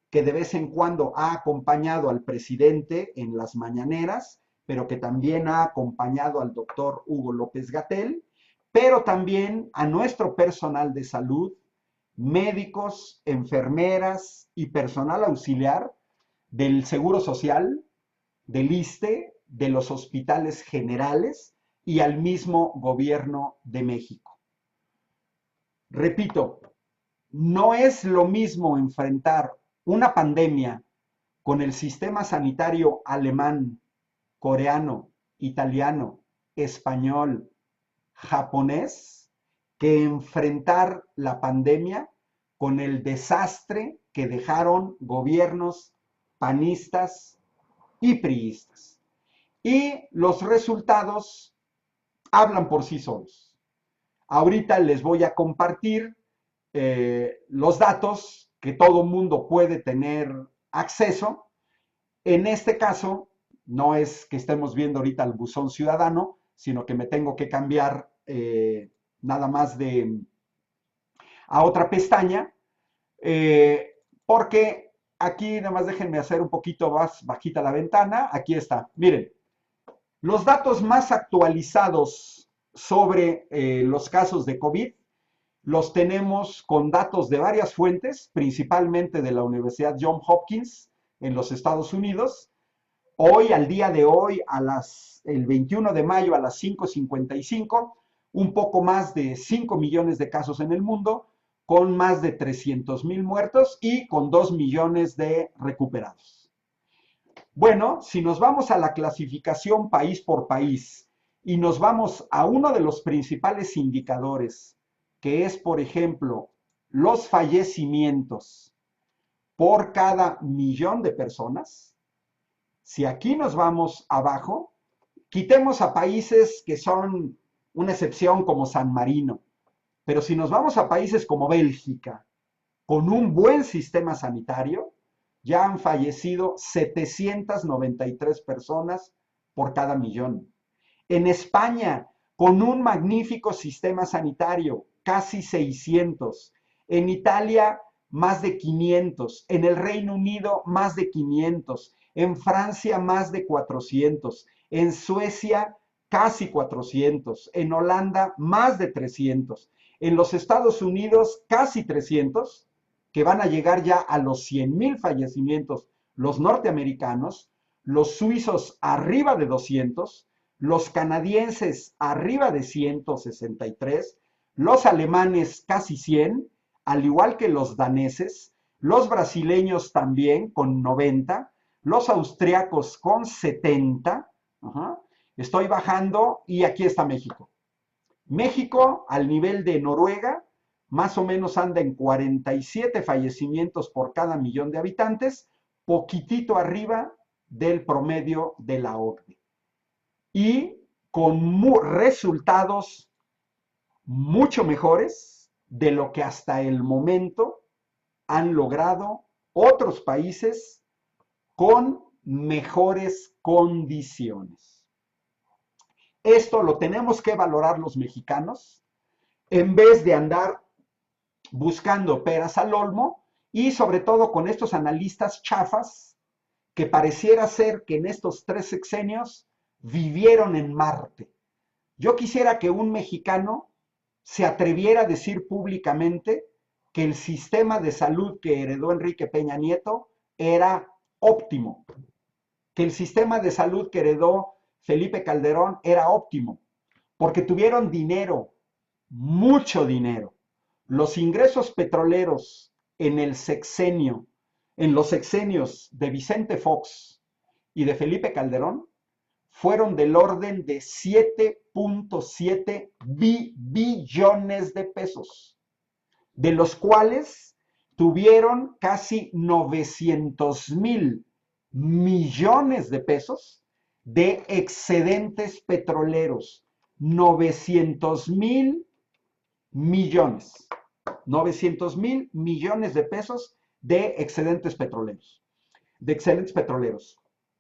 que de vez en cuando ha acompañado al presidente en las mañaneras pero que también ha acompañado al doctor Hugo López-Gatell, pero también a nuestro personal de salud, médicos, enfermeras y personal auxiliar del Seguro Social, del ISSSTE, de los hospitales generales y al mismo gobierno de México. Repito, no es lo mismo enfrentar una pandemia con el sistema sanitario alemán, coreano, italiano, español, japonés, que enfrentar la pandemia con el desastre que dejaron gobiernos panistas y priistas. Y los resultados hablan por sí solos. Ahorita les voy a compartir los datos que todo mundo puede tener acceso. En este caso, no es que estemos viendo ahorita el buzón ciudadano, sino que me tengo que cambiar nada más a otra pestaña, porque aquí nada más déjenme hacer un poquito más bajita la ventana. Aquí está, miren, los datos más actualizados sobre los casos de COVID los tenemos con datos de varias fuentes, principalmente de la Universidad Johns Hopkins en los Estados Unidos. Hoy, al día de hoy, el 21 de mayo a las 5:55, un poco más de 5 millones de casos en el mundo, con más de 300,000 muertos y con 2 millones de recuperados. Bueno, si nos vamos a la clasificación país por país y nos vamos a uno de los principales indicadores, que es, por ejemplo, los fallecimientos por cada millón de personas, si aquí nos vamos abajo, quitemos a países que son una excepción como San Marino, pero si nos vamos a países como Bélgica, con un buen sistema sanitario, ya han fallecido 793 personas por cada millón. En España, con un magnífico sistema sanitario, casi 600. En Italia, más de 500. En el Reino Unido, más de 500. En Francia, más de 400. En Suecia, casi 400. En Holanda, más de 300. En los Estados Unidos, casi 300, que van a llegar ya a los 100,000 fallecimientos los norteamericanos, los suizos arriba de 200, los canadienses arriba de 163, los alemanes casi 100, al igual que los daneses, los brasileños también con 90, los austriacos con 70. Estoy bajando y aquí está México. México, al nivel de Noruega, más o menos anda en 47 fallecimientos por cada millón de habitantes, poquitito arriba del promedio de la OCDE. Y con resultados mucho mejores de lo que hasta el momento han logrado otros países con mejores condiciones. Esto lo tenemos que valorar los mexicanos en vez de andar buscando peras al olmo y sobre todo con estos analistas chafas que pareciera ser que en estos 3 sexenios vivieron en Marte. Yo quisiera que un mexicano se atreviera a decir públicamente que el sistema de salud que heredó Enrique Peña Nieto era óptimo, que el sistema de salud que heredó Felipe Calderón era óptimo, porque tuvieron dinero, mucho dinero. Los ingresos petroleros en el sexenio, en los sexenios de Vicente Fox y de Felipe Calderón, fueron del orden de 7.7 billones de pesos, de los cuales tuvieron casi 900,000 millones de pesos de excedentes petroleros. 900,000 millones. 900,000 millones de pesos de excedentes petroleros.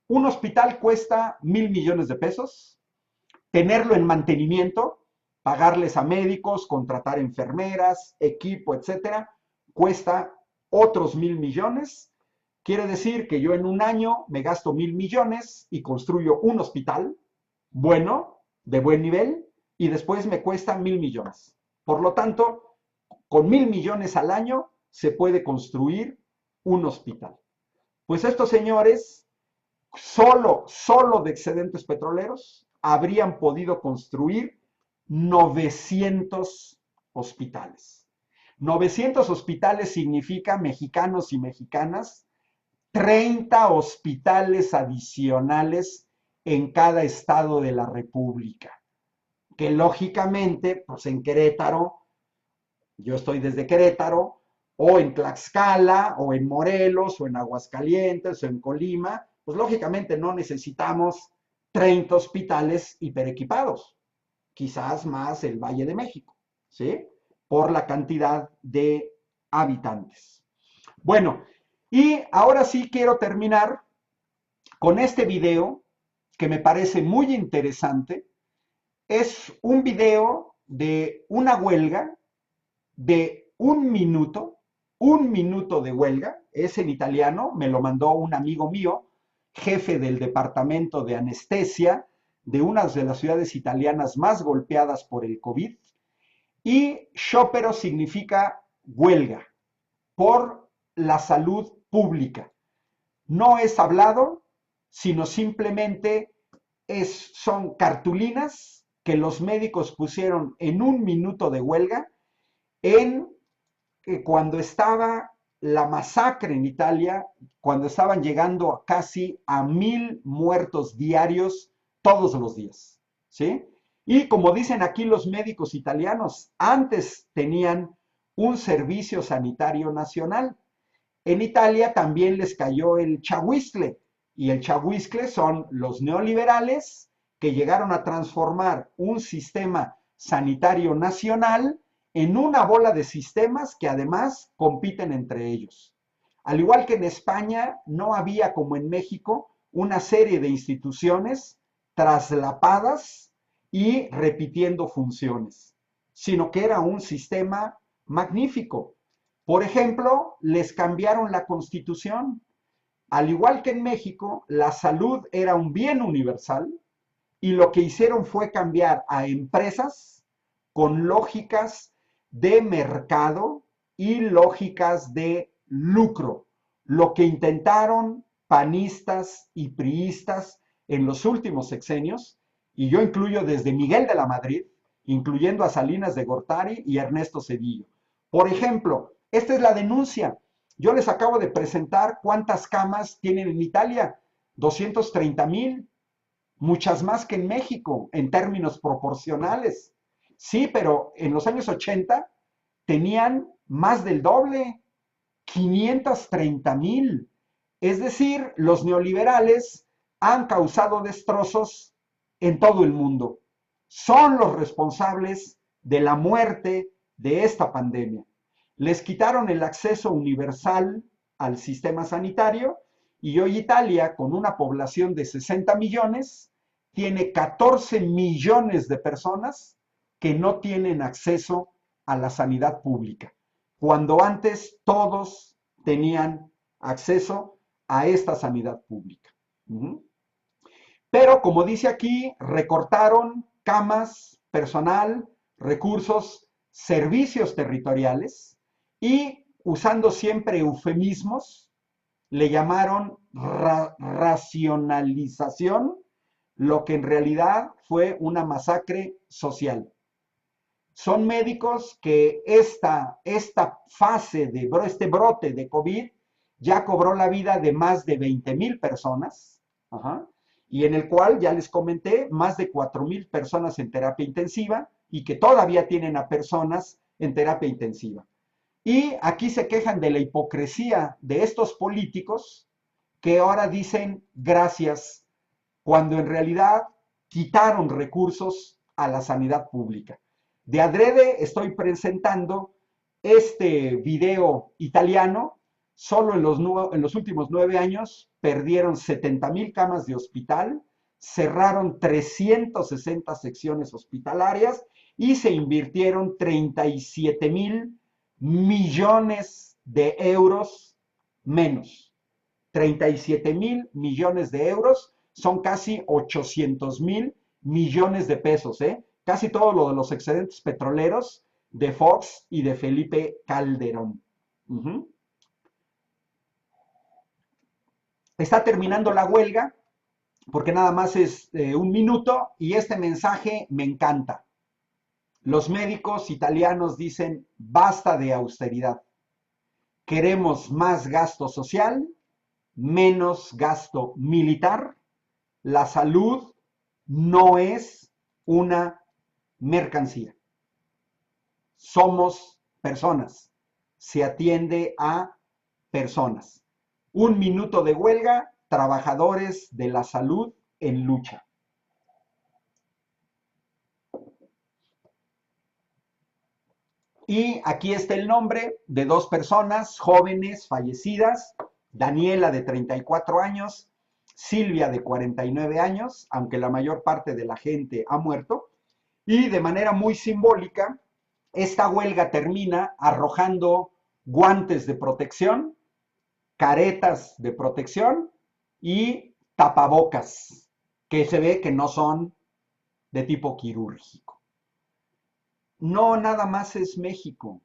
Un hospital cuesta 1,000 millones de pesos. Tenerlo en mantenimiento, pagarles a médicos, contratar enfermeras, equipo, etcétera, cuesta otros 1,000 millones. Quiere decir que yo en un año me gasto 1,000 millones y construyo un hospital bueno, de buen nivel, y después me cuesta 1,000 millones. Por lo tanto, con 1,000 millones al año se puede construir un hospital. Pues estos señores, solo de excedentes petroleros, habrían podido construir 900 hospitales. 900 hospitales significa, mexicanos y mexicanas, 30 hospitales adicionales en cada estado de la República, que lógicamente, pues en Querétaro, yo estoy desde Querétaro, o en Tlaxcala, o en Morelos, o en Aguascalientes, o en Colima, pues lógicamente no necesitamos 30 hospitales hiperequipados, quizás más el Valle de México, ¿sí? Por la cantidad de habitantes. Bueno, y ahora sí quiero terminar con este video que me parece muy interesante. Es un video de una huelga de un minuto de huelga, es en italiano, me lo mandó un amigo mío, jefe del departamento de anestesia de una de las ciudades italianas más golpeadas por el COVID, y sciopero significa huelga por la salud pública. No es hablado, sino simplemente son cartulinas que los médicos pusieron en un minuto de huelga en cuando estaba la masacre en Italia, cuando estaban llegando a casi a 1,000 muertos diarios todos los días, ¿sí? Y como dicen aquí los médicos italianos, antes tenían un servicio sanitario nacional. En Italia también les cayó el chahuizcle, y el chahuizcle son los neoliberales que llegaron a transformar un sistema sanitario nacional en una bola de sistemas que además compiten entre ellos. Al igual que en España, no había, como en México, una serie de instituciones traslapadas y repitiendo funciones, sino que era un sistema magnífico. Por ejemplo, les cambiaron la constitución. Al igual que en México, la salud era un bien universal, y lo que hicieron fue cambiar a empresas con lógicas de mercado y lógicas de lucro. Lo que intentaron panistas y priistas en los últimos sexenios, y yo incluyo desde Miguel de la Madrid, incluyendo a Salinas de Gortari y Ernesto Zedillo. Por ejemplo, esta es la denuncia. Yo les acabo de presentar cuántas camas tienen en Italia. 230,000, muchas más que en México en términos proporcionales. Sí, pero en los años 80 tenían más del doble, 530,000. Es decir, los neoliberales han causado destrozos en todo el mundo. Son los responsables de la muerte de esta pandemia. Les quitaron el acceso universal al sistema sanitario, y hoy Italia, con una población de 60 millones, tiene 14 millones de personas que no tienen acceso a la sanidad pública, cuando antes todos tenían acceso a esta sanidad pública. Pero como dice aquí, recortaron camas, personal, recursos, servicios territoriales, y usando siempre eufemismos, le llamaron racionalización, lo que en realidad fue una masacre social. Son médicos que esta fase de este brote de COVID ya cobró la vida de más de 20,000 personas, y en el cual ya les comenté, más de 4,000 personas en terapia intensiva, y que todavía tienen a personas en terapia intensiva. Y aquí se quejan de la hipocresía de estos políticos que ahora dicen gracias, cuando en realidad quitaron recursos a la sanidad pública. De adrede estoy presentando este video italiano. Solo en los últimos 9 años perdieron 70,000 camas de hospital, cerraron 360 secciones hospitalarias y se invirtieron 37,000 millones de euros menos. 37,000 millones de euros, son casi 800,000 millones de pesos, ¿eh? Casi todo lo de los excedentes petroleros de Fox y de Felipe Calderón. Uh-huh. Está terminando la huelga, porque nada más es un minuto, y este mensaje me encanta. Los médicos italianos dicen, basta de austeridad. Queremos más gasto social, menos gasto militar. La salud no es una mercancía. Somos personas. Se atiende a personas. Un minuto de huelga, trabajadores de la salud en lucha. Y aquí está el nombre de dos personas jóvenes fallecidas, Daniela de 34 años, Silvia de 49 años, aunque la mayor parte de la gente ha muerto, y de manera muy simbólica, esta huelga termina arrojando guantes de protección, caretas de protección y tapabocas, que se ve que no son de tipo quirúrgico. No nada más es México.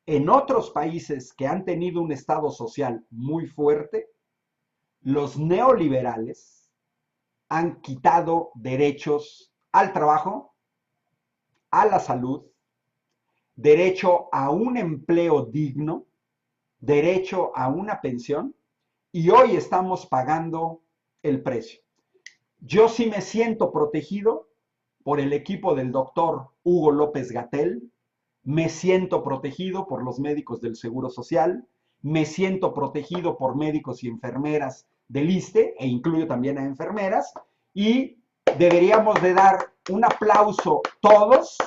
En otros países que han tenido un estado social muy fuerte, los neoliberales han quitado derechos al trabajo, a la salud, derecho a un empleo digno, derecho a una pensión, y hoy estamos pagando el precio. Yo sí me siento protegido por el equipo del doctor Hugo López-Gatell, me siento protegido por los médicos del Seguro Social, me siento protegido por médicos y enfermeras del ISSSTE, e incluyo también a enfermeras, y deberíamos de dar un aplauso todos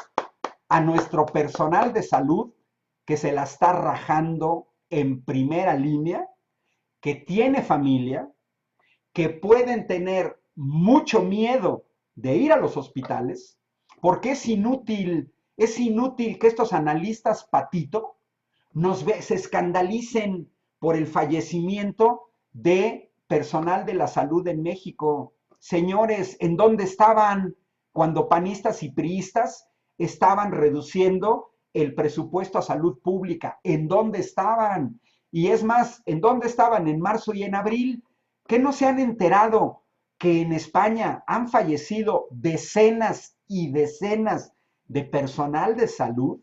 a nuestro personal de salud que se la está rajando en primera línea, que tiene familia, que pueden tener mucho miedo de ir a los hospitales, porque es inútil que estos analistas patito se escandalicen por el fallecimiento de personal de la salud en México. Señores, ¿en dónde estaban cuando panistas y priistas estaban reduciendo el presupuesto a salud pública? ¿En dónde estaban? Y es más, ¿en dónde estaban en marzo y en abril? ¿Qué no se han enterado que en España han fallecido decenas y decenas de personal de salud?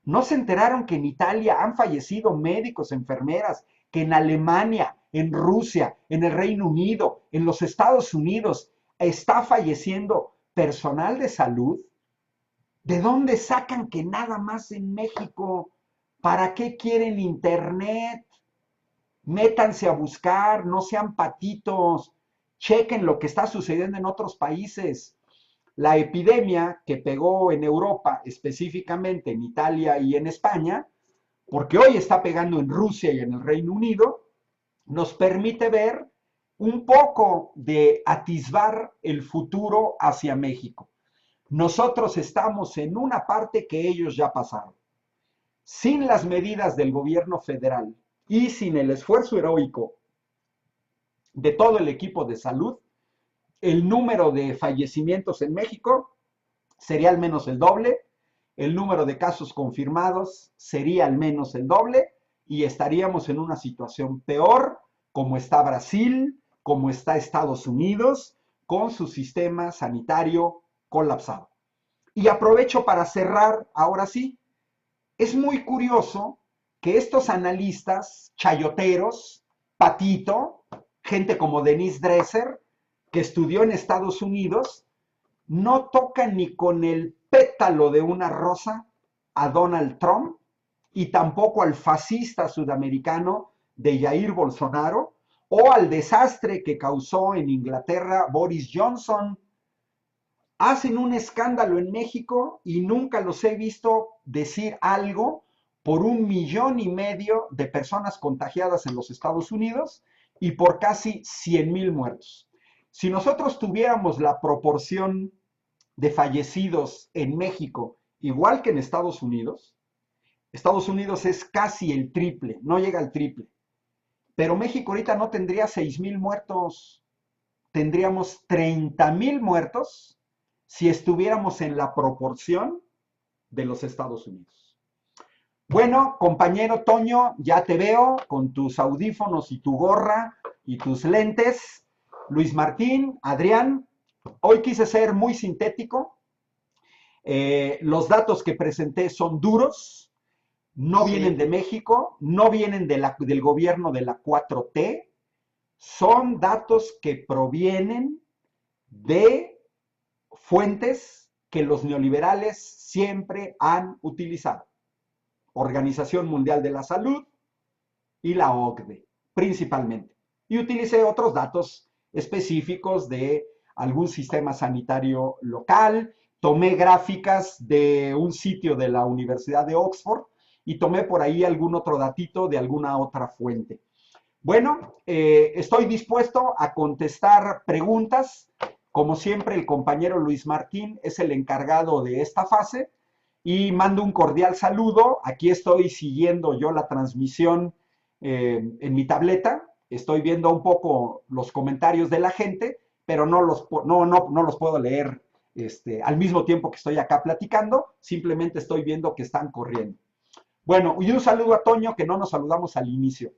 ¿No se enteraron que en Italia han fallecido médicos, enfermeras, que en Alemania, en Rusia, en el Reino Unido, en los Estados Unidos está falleciendo personal de salud? ¿De dónde sacan que nada más en México? ¿Para qué quieren internet? Métanse a buscar, no sean patitos, chequen lo que está sucediendo en otros países. La epidemia que pegó en Europa, específicamente en Italia y en España, porque hoy está pegando en Rusia y en el Reino Unido, nos permite ver un poco de atisbar el futuro hacia México. Nosotros estamos en una parte que ellos ya pasaron. Sin las medidas del gobierno federal y sin el esfuerzo heroico de todo el equipo de salud, el número de fallecimientos en México sería al menos el doble, el número de casos confirmados sería al menos el doble, y estaríamos en una situación peor, como está Brasil, como está Estados Unidos, con su sistema sanitario colapsado. Y aprovecho para cerrar, ahora sí, es muy curioso que estos analistas chayoteros, patito, gente como Denise Dresser, que estudió en Estados Unidos, no tocan ni con el pétalo de una rosa a Donald Trump y tampoco al fascista sudamericano de Jair Bolsonaro o al desastre que causó en Inglaterra Boris Johnson. Hacen un escándalo en México y nunca los he visto decir algo por 1,5 millones de personas contagiadas en los Estados Unidos y por casi 100,000 muertos. Si nosotros tuviéramos la proporción de fallecidos en México igual que en Estados Unidos es casi el triple, no llega al triple. Pero México ahorita no tendría 6,000 muertos, tendríamos 30,000 muertos si estuviéramos en la proporción de los Estados Unidos. Bueno, compañero Toño, ya te veo con tus audífonos y tu gorra y tus lentes. Luis Martín, Adrián, hoy quise ser muy sintético. Los datos que presenté son duros, no vienen Sí, de México, no vienen del gobierno de la 4T, son datos que provienen de fuentes que los neoliberales siempre han utilizado. Organización Mundial de la Salud y la OCDE, principalmente. Y utilicé otros datos específicos de algún sistema sanitario local, tomé gráficas de un sitio de la Universidad de Oxford y tomé por ahí algún otro datito de alguna otra fuente. Bueno, estoy dispuesto a contestar preguntas. Como siempre, el compañero Luis Martín es el encargado de esta fase y mando un cordial saludo. Aquí estoy siguiendo yo la transmisión en mi tableta. Estoy viendo un poco los comentarios de la gente, pero no los puedo leer al mismo tiempo que estoy acá platicando. Simplemente estoy viendo que están corriendo. Bueno, y un saludo a Toño, que no nos saludamos al inicio.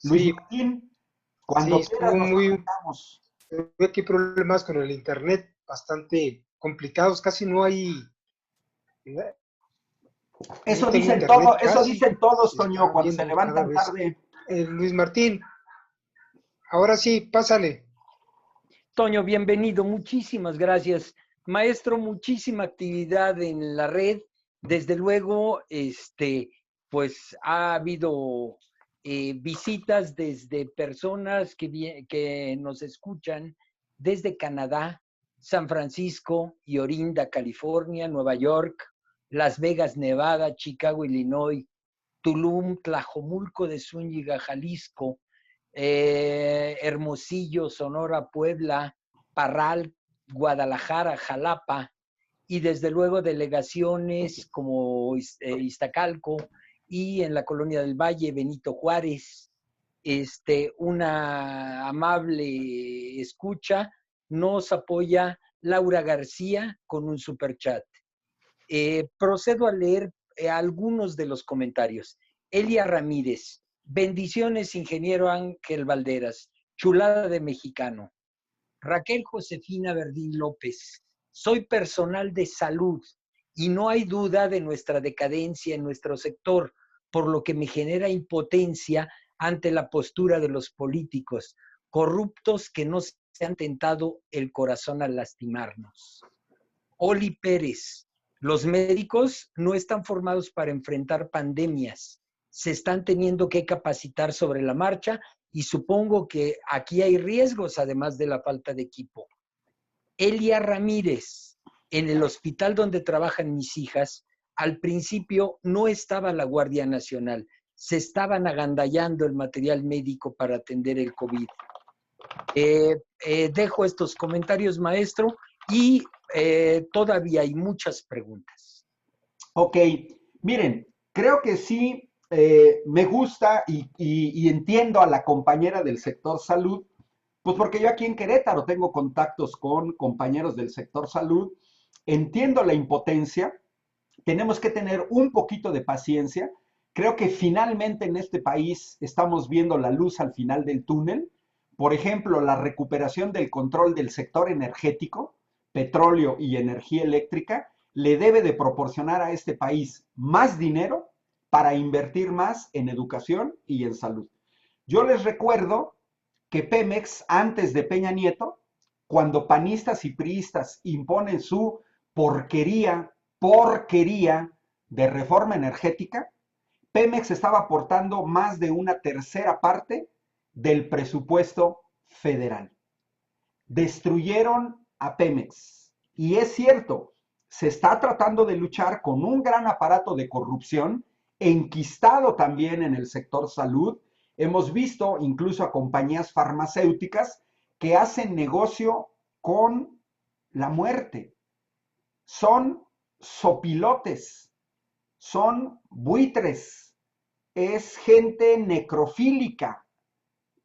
Luis sí, Martín, sí, cuando quieras estuvo nos muy, conectamos. tuve aquí problemas con el internet bastante complicados, casi no hay, no Eso tengo dicen internet todo, eso casi, dicen todos, se Toño, está cuando se viendo cada levantan vez. tarde. Luis Martín, ahora sí, pásale. Toño, bienvenido, muchísimas gracias. Maestro, muchísima actividad en la red. Desde luego, pues ha habido visitas desde personas que nos escuchan desde Canadá, San Francisco y Orinda, California, Nueva York, Las Vegas, Nevada, Chicago, Illinois, Tulum, Tlajomulco de Zúñiga, Jalisco, Hermosillo, Sonora, Puebla, Parral, Guadalajara, Jalapa, y desde luego delegaciones como Iztacalco y en la Colonia del Valle, Benito Juárez. Una amable escucha nos apoya Laura García con un superchat. Procedo a leer algunos de los comentarios. Elia Ramírez, bendiciones, ingeniero Ángel Valderas, chulada de mexicano. Raquel Josefina Verdín López, soy personal de salud y no hay duda de nuestra decadencia en nuestro sector, por lo que me genera impotencia ante la postura de los políticos corruptos que no se han tentado el corazón al lastimarnos. Oli Pérez, los médicos no están formados para enfrentar pandemias, se están teniendo que capacitar sobre la marcha y supongo que aquí hay riesgos además de la falta de equipo. Elia Ramírez, en el hospital donde trabajan mis hijas, al principio no estaba la Guardia Nacional, se estaban agandallando el material médico para atender el COVID. Dejo estos comentarios, maestro, y todavía hay muchas preguntas. Ok, miren, creo que sí me gusta y entiendo a la compañera del sector salud, pues porque yo aquí en Querétaro tengo contactos con compañeros del sector salud, entiendo la impotencia, tenemos que tener un poquito de paciencia. Creo que finalmente en este país estamos viendo la luz al final del túnel. Por ejemplo, la recuperación del control del sector energético, petróleo y energía eléctrica, le debe de proporcionar a este país más dinero para invertir más en educación y en salud. Yo les recuerdo que Pemex, antes de Peña Nieto, cuando panistas y priistas imponen su porquería de reforma energética, Pemex estaba aportando más de una tercera parte del presupuesto federal. Destruyeron a Pemex. Y es cierto, se está tratando de luchar con un gran aparato de corrupción, enquistado también en el sector salud. Hemos visto incluso a compañías farmacéuticas que hacen negocio con la muerte. Son sopilotes, son buitres, es gente necrofílica,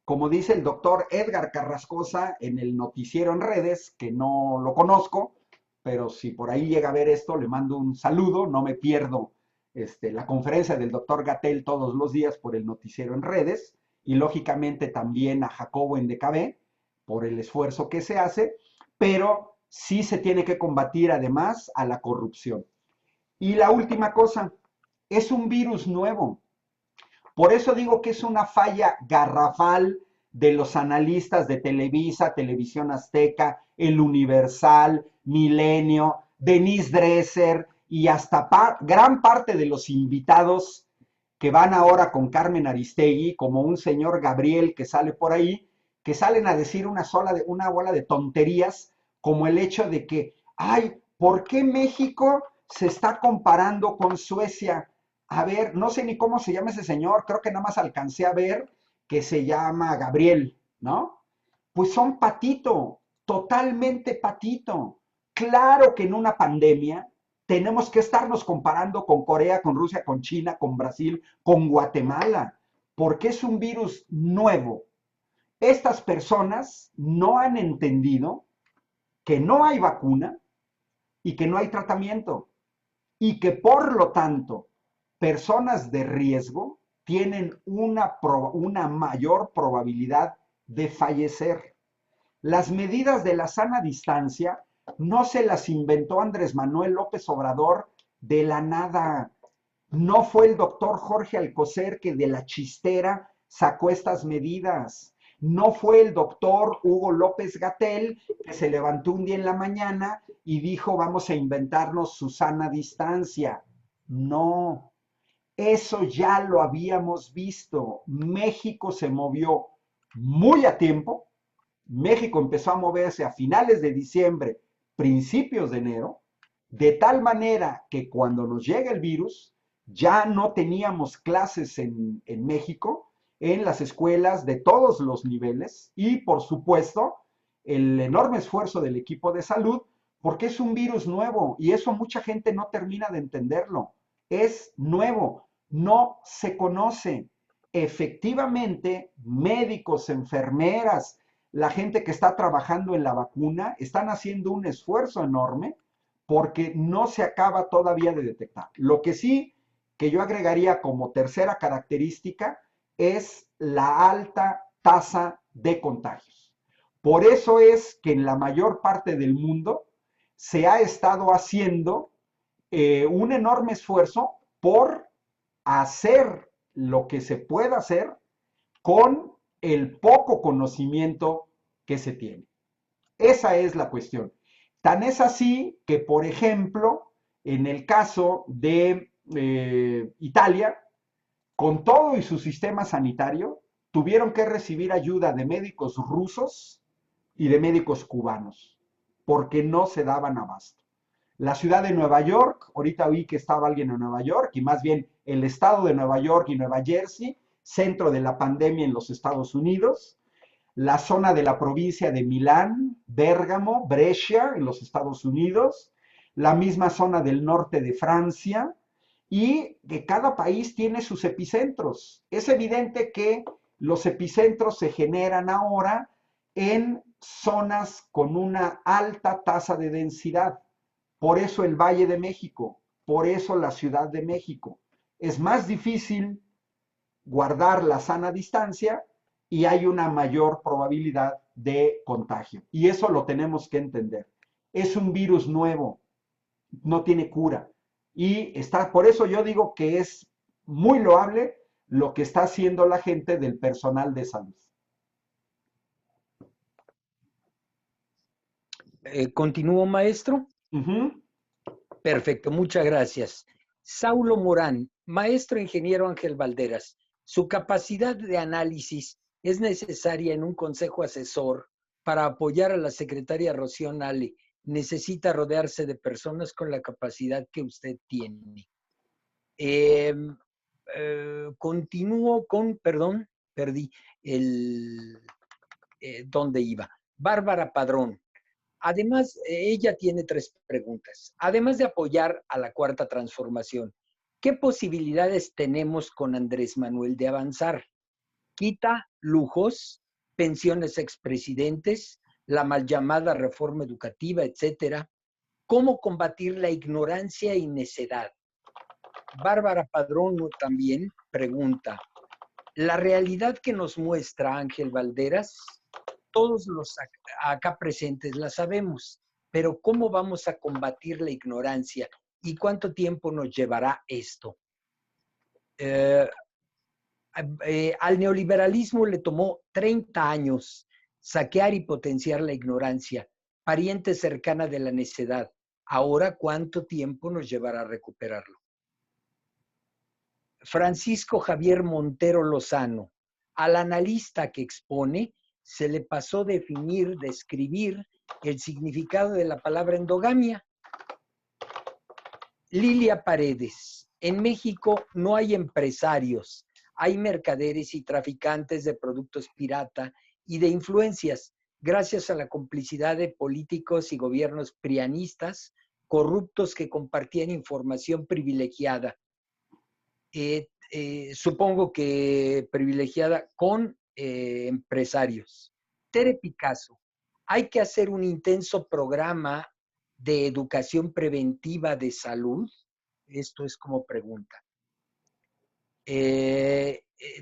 como dice el doctor Edgar Carrascosa en el noticiero en redes, que no lo conozco, pero si por ahí llega a ver esto, le mando un saludo, no me pierdo la conferencia del doctor Gatell todos los días por el noticiero en redes, y lógicamente también a Jacobo en DKB por el esfuerzo que se hace, pero sí se tiene que combatir además a la corrupción. Y la última cosa, es un virus nuevo. Por eso digo que es una falla garrafal de los analistas de Televisa, Televisión Azteca, El Universal, Milenio, Denise Dresser y hasta gran parte de los invitados que van ahora con Carmen Aristegui, como un señor Gabriel que sale por ahí, que salen a decir una bola de tonterías, como el hecho de que, ay, ¿por qué México se está comparando con Suecia? A ver, no sé ni cómo se llama ese señor, creo que nada más alcancé a ver que se llama Gabriel, ¿no? Pues son patito, totalmente patito. Claro que en una pandemia tenemos que estarnos comparando con Corea, con Rusia, con China, con Brasil, con Guatemala, porque es un virus nuevo. Estas personas no han entendido que no hay vacuna y que no hay tratamiento y que por lo tanto personas de riesgo tienen una mayor probabilidad de fallecer. Las medidas de la sana distancia no se las inventó Andrés Manuel López Obrador de la nada. No fue el doctor Jorge Alcocer que de la chistera sacó estas medidas. No fue el doctor Hugo López-Gatell que se levantó un día en la mañana y dijo vamos a inventarnos su sana distancia. No, eso ya lo habíamos visto. México se movió muy a tiempo. México empezó a moverse a finales de diciembre, principios de enero, de tal manera que cuando nos llega el virus, ya no teníamos clases en México, en las escuelas de todos los niveles y, por supuesto, el enorme esfuerzo del equipo de salud, porque es un virus nuevo y eso mucha gente no termina de entenderlo. Es nuevo, no se conoce. Efectivamente, médicos, enfermeras, la gente que está trabajando en la vacuna, están haciendo un esfuerzo enorme porque no se acaba todavía de detectar. Lo que sí que yo agregaría como tercera característica es la alta tasa de contagios. Por eso es que en la mayor parte del mundo se ha estado haciendo un enorme esfuerzo por hacer lo que se pueda hacer con el poco conocimiento que se tiene. Esa es la cuestión. Tan es así que, por ejemplo, en el caso de Italia, con todo y su sistema sanitario, tuvieron que recibir ayuda de médicos rusos y de médicos cubanos, porque no se daban abasto. La ciudad de Nueva York, ahorita oí que estaba alguien en Nueva York, y más bien el estado de Nueva York y Nueva Jersey, centro de la pandemia en los Estados Unidos, la zona de la provincia de Milán, Bérgamo, Brescia en los Estados Unidos, la misma zona del norte de Francia, y que cada país tiene sus epicentros. Es evidente que los epicentros se generan ahora en zonas con una alta tasa de densidad. Por eso el Valle de México, por eso la Ciudad de México. Es más difícil guardar la sana distancia y hay una mayor probabilidad de contagio. Y eso lo tenemos que entender. Es un virus nuevo, no tiene cura. Y está, por eso yo digo que es muy loable lo que está haciendo la gente del personal de salud. ¿Continúo, maestro? Perfecto, muchas gracias. Saulo Morán, maestro ingeniero Ángel Valderas, su capacidad de análisis es necesaria en un consejo asesor para apoyar a la secretaria Rocío Nale. Necesita rodearse de personas con la capacidad que usted tiene. Continúo con, perdón, perdí dónde iba. Bárbara Padrón. Además, ella tiene 3 preguntas. Además de apoyar a la Cuarta Transformación, ¿qué posibilidades tenemos con Andrés Manuel de avanzar? quita lujos, pensiones a expresidentes, la mal llamada reforma educativa, etcétera. ¿Cómo combatir la ignorancia y necedad? Bárbara Padrón también pregunta, la realidad que nos muestra Ángel Valderas, todos los acá presentes la sabemos, pero ¿cómo vamos a combatir la ignorancia y cuánto tiempo nos llevará esto? Al neoliberalismo le tomó 30 años saquear y potenciar la ignorancia, pariente cercana de la necedad. Ahora, ¿cuánto tiempo nos llevará a recuperarlo? Francisco Javier Montero Lozano, al analista que expone, se le pasó definir, describir el significado de la palabra endogamia. Lilia Paredes, en México no hay empresarios, hay mercaderes y traficantes de productos pirata y de influencias, gracias a la complicidad de políticos y gobiernos prianistas corruptos que compartían información privilegiada. Supongo que privilegiada con empresarios. Tere Picasso, hay que hacer un intenso programa de educación preventiva de salud. Esto es como pregunta.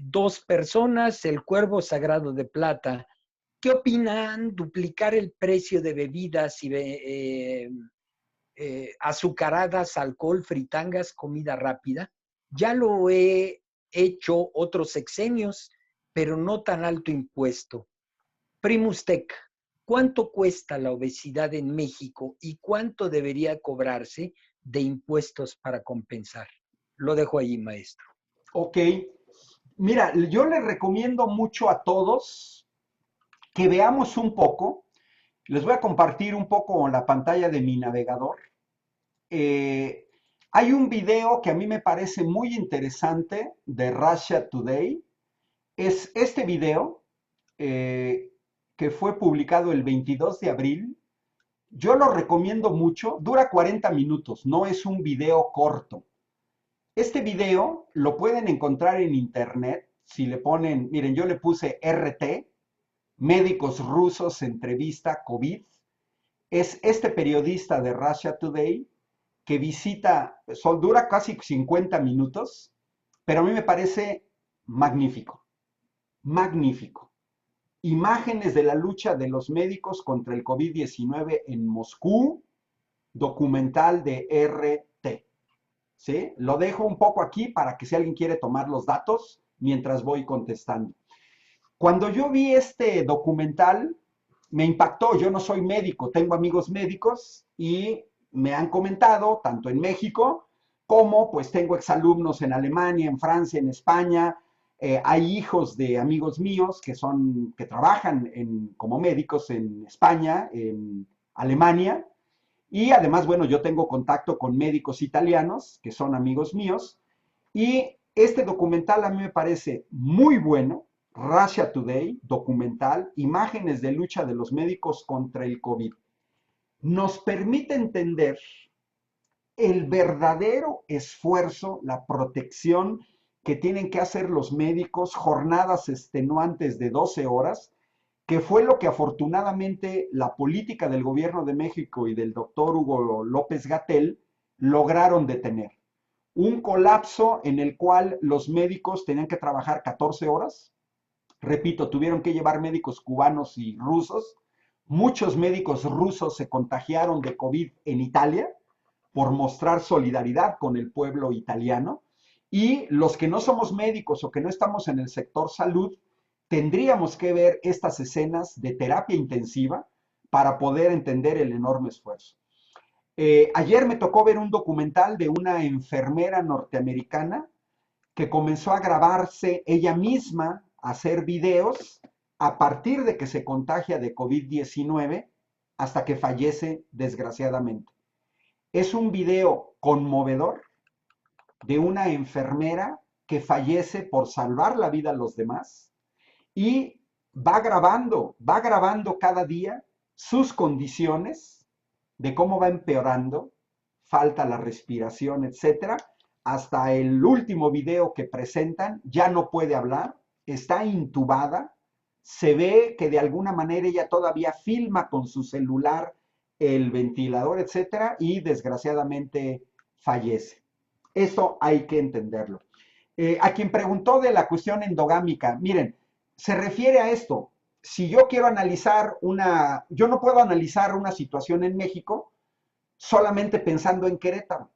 Dos personas, el Cuervo Sagrado de Plata. ¿Qué opinan? ¿Duplicar el precio de bebidas y azucaradas, alcohol, fritangas, comida rápida? Ya lo he hecho otros sexenios, pero no tan alto impuesto. Primus Tech, ¿cuánto cuesta la obesidad en México y cuánto debería cobrarse de impuestos para compensar? Lo dejo ahí, maestro. Ok, mira, yo les recomiendo mucho a todos que veamos un poco, les voy a compartir un poco la pantalla de mi navegador. Hay un video que a mí me parece muy interesante de Russia Today. Es este video que fue publicado el 22 de abril. Yo lo recomiendo mucho, dura 40 minutos, no es un video corto. Este video lo pueden encontrar en internet, si le ponen, miren, yo le puse RT, Médicos Rusos Entrevista COVID. Es este periodista de Russia Today que visita, dura casi 50 minutos, pero a mí me parece magnífico, magnífico. Imágenes de la lucha de los médicos contra el COVID-19 en Moscú, documental de RT. ¿Sí? Lo dejo un poco aquí para que si alguien quiere tomar los datos mientras voy contestando. Cuando yo vi este documental, me impactó. Yo no soy médico, tengo amigos médicos y me han comentado, tanto en México como pues tengo exalumnos en Alemania, en Francia, en España. Hay hijos de amigos míos que trabajan como médicos en España, en Alemania. Y además, bueno, yo tengo contacto con médicos italianos que son amigos míos. Y este documental a mí me parece muy bueno. Russia Today, documental, imágenes de lucha de los médicos contra el COVID. Nos permite entender el verdadero esfuerzo, la protección que tienen que hacer los médicos, jornadas extenuantes de 12 horas, que fue lo que afortunadamente la política del gobierno de México y del doctor Hugo López-Gatell lograron detener. Un colapso en el cual los médicos tenían que trabajar 14 horas. Repito, tuvieron que llevar médicos cubanos y rusos. Muchos médicos rusos se contagiaron de COVID en Italia por mostrar solidaridad con el pueblo italiano. Y los que no somos médicos o que no estamos en el sector salud, tendríamos que ver estas escenas de terapia intensiva para poder entender el enorme esfuerzo. Ayer me tocó ver un documental de una enfermera norteamericana que comenzó a grabarse ella misma, a hacer videos a partir de que se contagia de COVID-19 hasta que fallece desgraciadamente. Es un video conmovedor de una enfermera que fallece por salvar la vida a los demás y va grabando cada día sus condiciones de cómo va empeorando, falta la respiración, etcétera. Hasta el último video que presentan, ya no puede hablar, está intubada, se ve que de alguna manera ella todavía filma con su celular el ventilador, etcétera, y desgraciadamente fallece. Eso hay que entenderlo. A quien preguntó de la cuestión endogámica, miren, se refiere a esto. Si yo quiero analizar yo no puedo analizar una situación en México solamente pensando en Querétaro.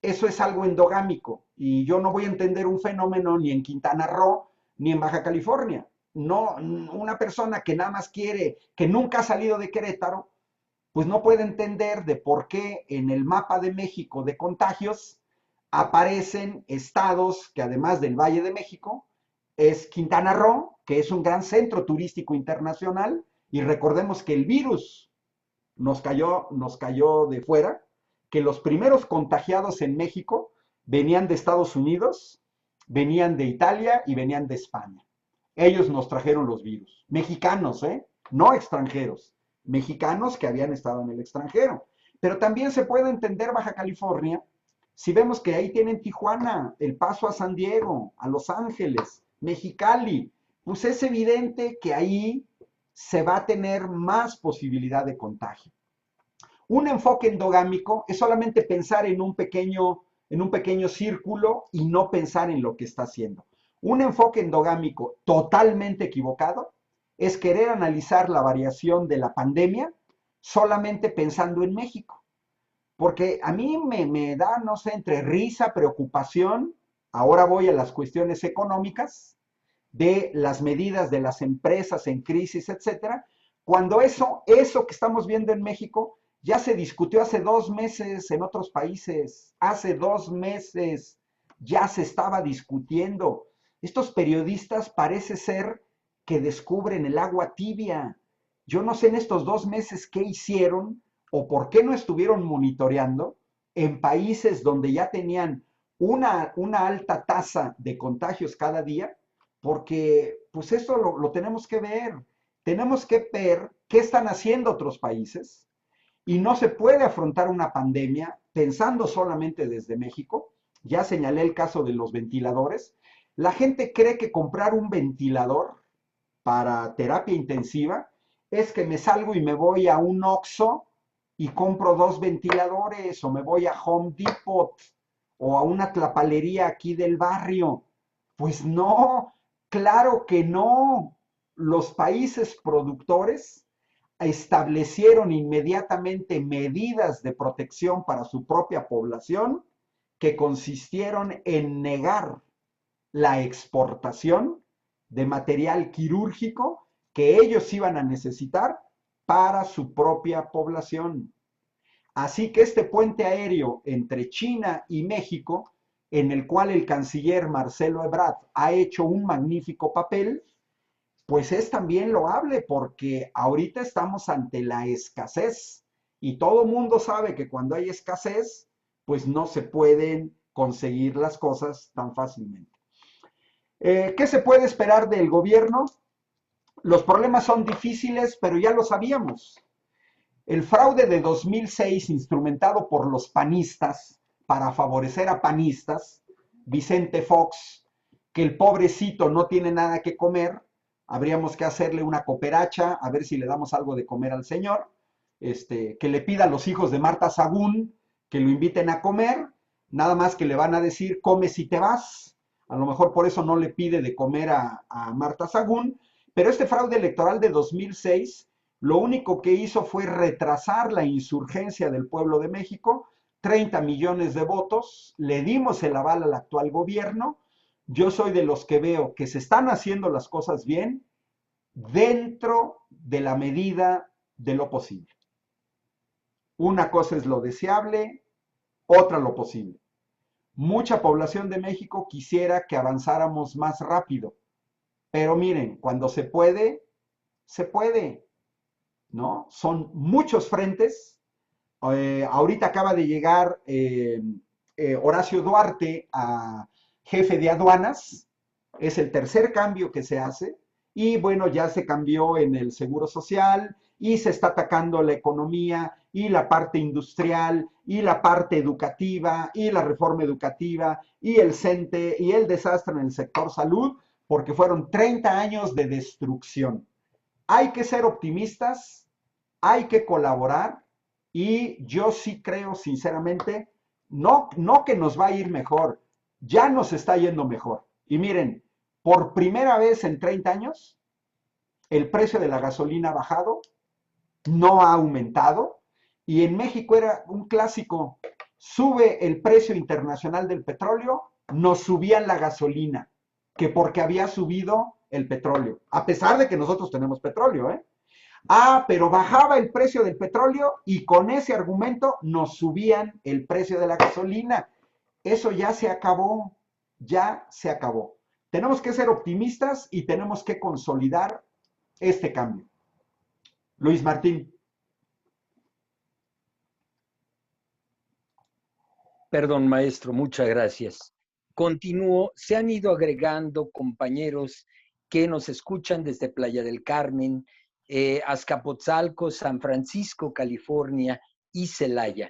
Eso es algo endogámico y yo no voy a entender un fenómeno ni en Quintana Roo ni en Baja California. No, una persona que nada más quiere, que nunca ha salido de Querétaro, pues no puede entender de por qué en el mapa de México de contagios aparecen estados que además del Valle de México es Quintana Roo, que es un gran centro turístico internacional, y recordemos que el virus nos cayó de fuera, que los primeros contagiados en México venían de Estados Unidos, venían de Italia y venían de España. Ellos nos trajeron los virus. Mexicanos, ¿eh? No extranjeros. Mexicanos que habían estado en el extranjero. Pero también se puede entender Baja California si vemos que ahí tienen Tijuana, el paso a San Diego, a Los Ángeles, Mexicali. Pues es evidente que ahí se va a tener más posibilidad de contagio. Un enfoque endogámico es solamente pensar en un pequeño círculo y no pensar en lo que está haciendo. Un enfoque endogámico totalmente equivocado es querer analizar la variación de la pandemia solamente pensando en México. Porque a mí me da, no sé, entre risa, preocupación, ahora voy a las cuestiones económicas, de las medidas de las empresas en crisis, etcétera, cuando eso que estamos viendo en México ya se discutió hace 2 meses en otros países, hace 2 meses ya se estaba discutiendo. Estos periodistas parece ser que descubren el agua tibia. Yo no sé en estos 2 meses qué hicieron o por qué no estuvieron monitoreando en países donde ya tenían una alta tasa de contagios cada día, porque pues esto lo tenemos que ver. Tenemos que ver qué están haciendo otros países y no se puede afrontar una pandemia pensando solamente desde México. Ya señalé el caso de los ventiladores. La gente cree que comprar un ventilador para terapia intensiva es que me salgo y me voy a un Oxxo y compro 2 ventiladores, o me voy a Home Depot o a una tlapalería aquí del barrio. Pues no, claro que no. Los países productores establecieron inmediatamente medidas de protección para su propia población que consistieron en negar la exportación de material quirúrgico que ellos iban a necesitar para su propia población. Así que este puente aéreo entre China y México, en el cual el canciller Marcelo Ebrard ha hecho un magnífico papel, pues es también loable porque ahorita estamos ante la escasez y todo mundo sabe que cuando hay escasez, pues no se pueden conseguir las cosas tan fácilmente. ¿Qué se puede esperar del gobierno? Los problemas son difíciles, pero ya lo sabíamos. El fraude de 2006 instrumentado por los panistas para favorecer a panistas, Vicente Fox, que el pobrecito no tiene nada que comer, habríamos que hacerle una cooperacha, a ver si le damos algo de comer al señor, que le pida a los hijos de Marta Sagún que lo inviten a comer, nada más que le van a decir, come si te vas, a lo mejor por eso no le pide de comer a Marta Sagún, pero este fraude electoral de 2006 lo único que hizo fue retrasar la insurgencia del pueblo de México, 30 millones de votos, le dimos el aval al actual gobierno. Yo soy de los que veo que se están haciendo las cosas bien dentro de la medida de lo posible. Una cosa es lo deseable, otra lo posible. Mucha población de México quisiera que avanzáramos más rápido, pero miren, cuando se puede, ¿no? Son muchos frentes. Ahorita acaba de llegar Horacio Duarte a jefe de aduanas, es el tercer cambio que se hace, y bueno, ya se cambió en el Seguro Social, y se está atacando la economía, y la parte industrial, y la parte educativa, y la reforma educativa, y el CENTE, y el desastre en el sector salud, porque fueron 30 años de destrucción. Hay que ser optimistas, hay que colaborar y yo sí creo sinceramente, no que nos va a ir mejor, ya nos está yendo mejor. Y miren, por primera vez en 30 años, el precio de la gasolina ha bajado, no ha aumentado, y en México era un clásico, sube el precio internacional del petróleo, nos subían la gasolina, que porque había subido el petróleo, a pesar de que nosotros tenemos petróleo, ¿eh? Ah, pero bajaba el precio del petróleo y con ese argumento nos subían el precio de la gasolina. Eso ya se acabó, ya se acabó. Tenemos que ser optimistas y tenemos que consolidar este cambio. Luis Martín. Perdón, maestro, muchas gracias. Continúo, se han ido agregando compañeros que nos escuchan desde Playa del Carmen, Azcapotzalco, San Francisco, California y Celaya.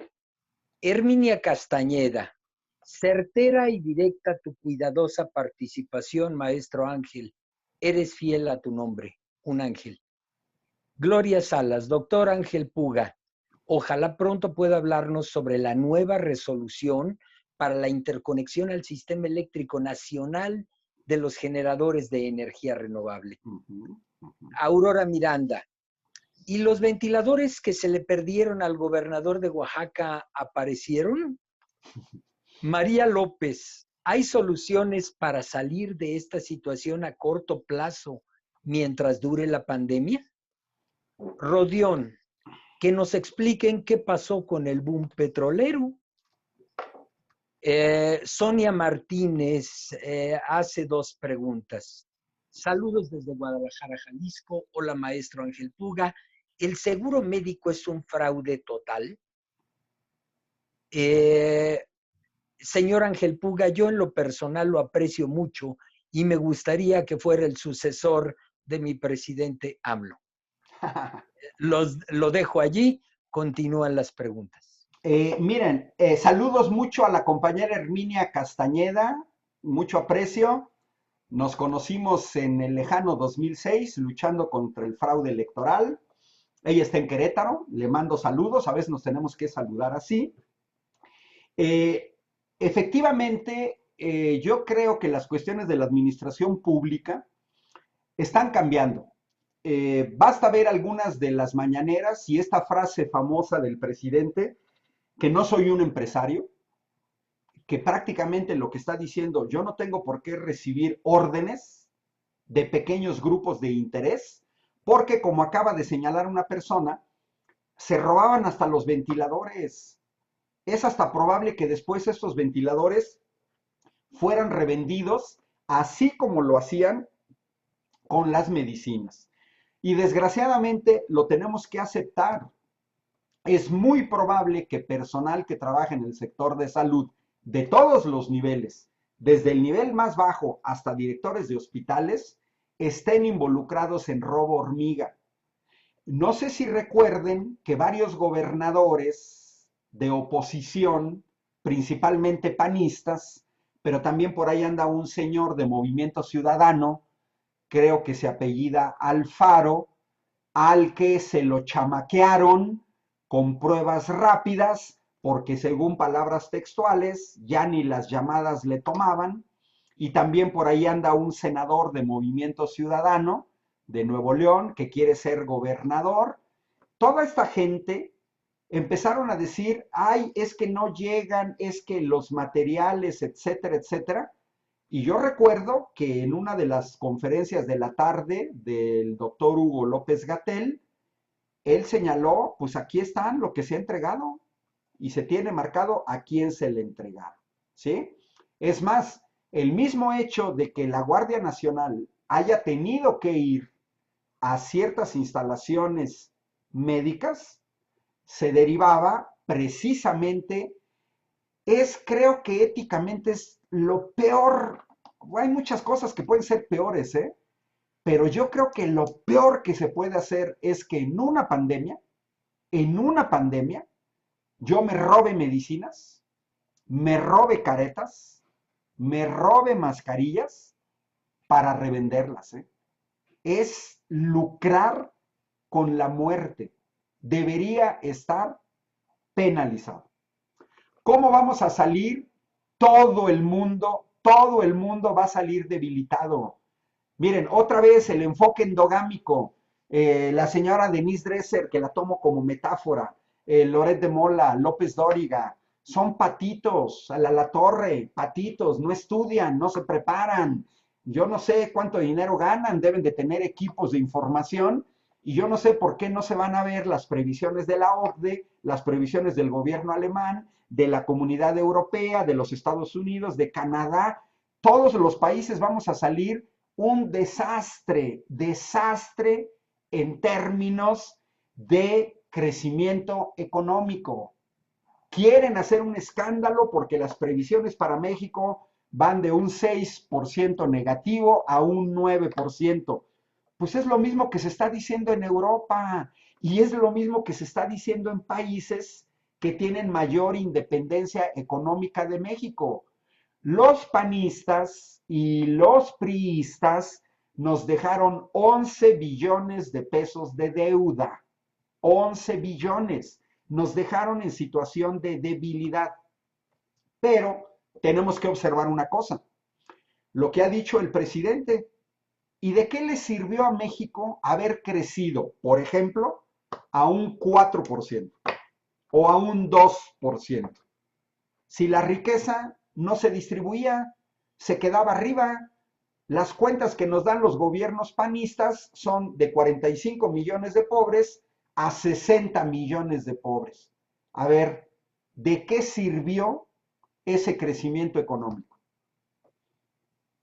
Herminia Castañeda, certera y directa tu cuidadosa participación, maestro Ángel. Eres fiel a tu nombre, un ángel. Gloria Salas, doctor Ángel Puga, ojalá pronto pueda hablarnos sobre la nueva resolución para la interconexión al sistema eléctrico nacional de los generadores de energía renovable. Aurora Miranda, ¿y los ventiladores que se le perdieron al gobernador de Oaxaca aparecieron? María López, ¿hay soluciones para salir de esta situación a corto plazo mientras dure la pandemia? Rodión, que nos expliquen qué pasó con el boom petrolero. Sonia Martínez hace dos preguntas. Saludos desde Guadalajara, Jalisco. Hola, maestro Ángel Puga. ¿El seguro médico es un fraude total? Señor Ángel Puga, yo en lo personal lo aprecio mucho y me gustaría que fuera el sucesor de mi presidente AMLO. Lo dejo allí, continúan las preguntas. Miren, saludos mucho a la compañera Herminia Castañeda, mucho aprecio. Nos conocimos en el lejano 2006 luchando contra el fraude electoral. Ella está en Querétaro, le mando saludos, a veces nos tenemos que saludar así. Efectivamente, yo creo que las cuestiones de la administración pública están cambiando. Basta ver algunas de las mañaneras y esta frase famosa del presidente, que no soy un empresario, que prácticamente lo que está diciendo, yo no tengo por qué recibir órdenes de pequeños grupos de interés, porque como acaba de señalar una persona, se robaban hasta los ventiladores. Es hasta probable que después estos ventiladores fueran revendidos, así como lo hacían con las medicinas. Y desgraciadamente lo tenemos que aceptar. Es muy probable que personal que trabaja en el sector de salud de todos los niveles, desde el nivel más bajo hasta directores de hospitales, estén involucrados en robo hormiga. No sé si recuerden que varios gobernadores de oposición, principalmente panistas, pero también por ahí anda un señor de Movimiento Ciudadano, creo que se apellida Alfaro, al que se lo chamaquearon con pruebas rápidas, porque según palabras textuales ya ni las llamadas le tomaban, y también por ahí anda un senador de Movimiento Ciudadano de Nuevo León que quiere ser gobernador. Toda esta gente empezaron a decir, ay, es que no llegan, es que los materiales, etcétera, etcétera. Y yo recuerdo que en una de las conferencias de la tarde del doctor Hugo López-Gatell, él señaló, pues aquí están lo que se ha entregado y se tiene marcado a quién se le entregaron, ¿sí? Es más, el mismo hecho de que la Guardia Nacional haya tenido que ir a ciertas instalaciones médicas se derivaba precisamente, creo que éticamente es lo peor. Hay muchas cosas que pueden ser peores, ¿eh? Pero yo creo que lo peor que se puede hacer es que en una pandemia, yo me robe medicinas, me robe caretas, me robe mascarillas para revenderlas, ¿eh? Es lucrar con la muerte. Debería estar penalizado. ¿Cómo vamos a salir? Todo el mundo va a salir debilitado. Miren, otra vez el enfoque endogámico. La señora Denise Dresser, que la tomo como metáfora, Loret de Mola, López Dóriga, son patitos, a la torre, patitos, no estudian, no se preparan. Yo no sé cuánto dinero ganan, deben de tener equipos de información y yo no sé por qué no se van a ver las previsiones de la OCDE, las previsiones del gobierno alemán, de la Comunidad Europea, de los Estados Unidos, de Canadá. Todos los países vamos a salir un desastre en términos de crecimiento económico. Quieren hacer un escándalo porque las previsiones para México van de un 6% negativo a un 9%. Pues es lo mismo que se está diciendo en Europa y es lo mismo que se está diciendo en países que tienen mayor independencia económica de México. Los panistas y los priistas nos dejaron 11 billones de pesos de deuda. 11 billones. Nos dejaron en situación de debilidad. Pero tenemos que observar una cosa. Lo que ha dicho el presidente. ¿Y de qué le sirvió a México haber crecido, por ejemplo, a un 4% o a un 2%? Si la riqueza no se distribuía, se quedaba arriba. Las cuentas que nos dan los gobiernos panistas son de 45 millones de pobres a 60 millones de pobres. A ver, ¿de qué sirvió ese crecimiento económico?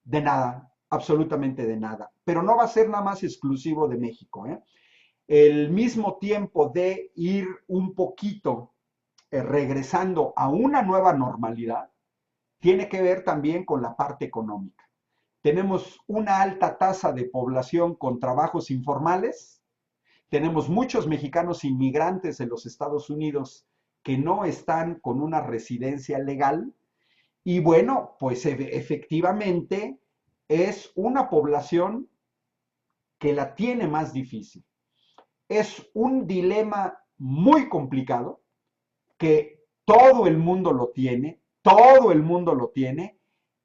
De nada, absolutamente de nada. Pero no va a ser nada más exclusivo de México, ¿eh? El mismo tiempo de ir un poquito regresando a una nueva normalidad, tiene que ver también con la parte económica. Tenemos una alta tasa de población con trabajos informales, tenemos muchos mexicanos inmigrantes en los Estados Unidos que no están con una residencia legal y bueno, pues efectivamente es una población que la tiene más difícil. Es un dilema muy complicado que todo el mundo lo tiene,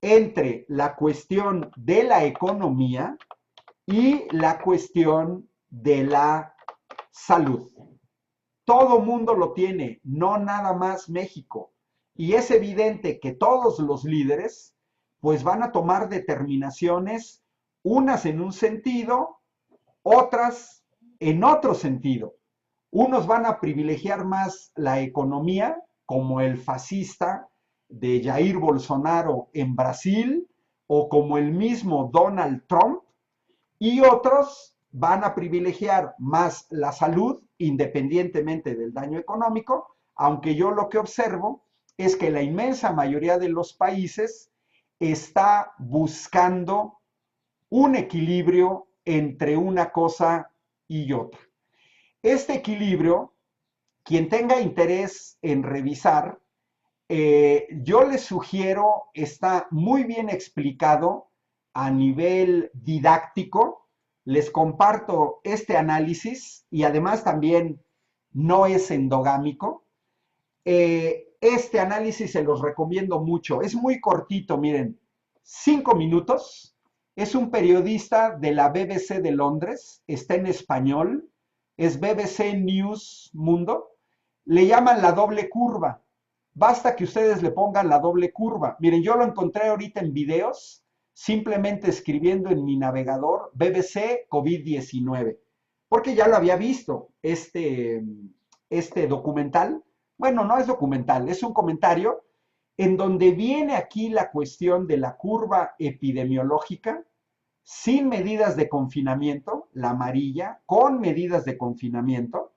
entre la cuestión de la economía y la cuestión de la salud. Todo mundo lo tiene, no nada más México. Y es evidente que todos los líderes pues van a tomar determinaciones, unas en un sentido, otras en otro sentido. Unos van a privilegiar más la economía, como el fascista de Jair Bolsonaro en Brasil, o como el mismo Donald Trump, y otros van a privilegiar más la salud, independientemente del daño económico, aunque yo lo que observo es que la inmensa mayoría de los países está buscando un equilibrio entre una cosa y otra. Este equilibrio, quien tenga interés en revisar, yo les sugiero, está muy bien explicado a nivel didáctico. Les comparto este análisis y además también no es endogámico. Este análisis se los recomiendo mucho. Es muy cortito, miren, 5 minutos. Es un periodista de la BBC de Londres, está en español, es BBC News Mundo. Le llaman la doble curva. Basta que ustedes le pongan la doble curva. Miren, yo lo encontré ahorita en videos, simplemente escribiendo en mi navegador BBC COVID-19, porque ya lo había visto, este documental. Bueno, no es documental, es un comentario en donde viene aquí la cuestión de la curva epidemiológica, sin medidas de confinamiento, la amarilla, con medidas de confinamiento,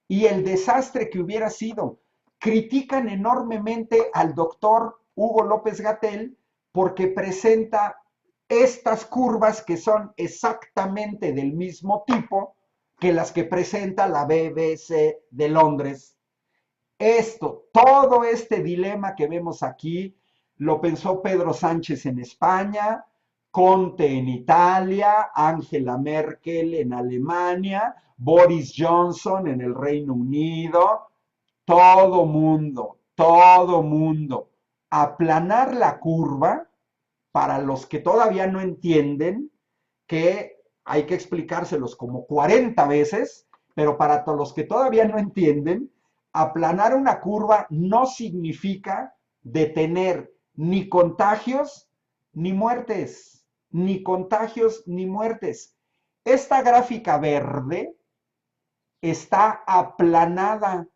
y el desastre que hubiera sido. Critican enormemente al doctor Hugo López-Gatell porque presenta estas curvas que son exactamente del mismo tipo que las que presenta la BBC de Londres. Todo este dilema que vemos aquí, lo pensó Pedro Sánchez en España, Conte en Italia, Angela Merkel en Alemania, Boris Johnson en el Reino Unido, todo mundo. Aplanar la curva, para los que todavía no entienden, que hay que explicárselos como 40 veces, pero para todos los que todavía no entienden, aplanar una curva no significa detener ni contagios ni muertes, ni contagios ni muertes. Esta gráfica verde está aplanada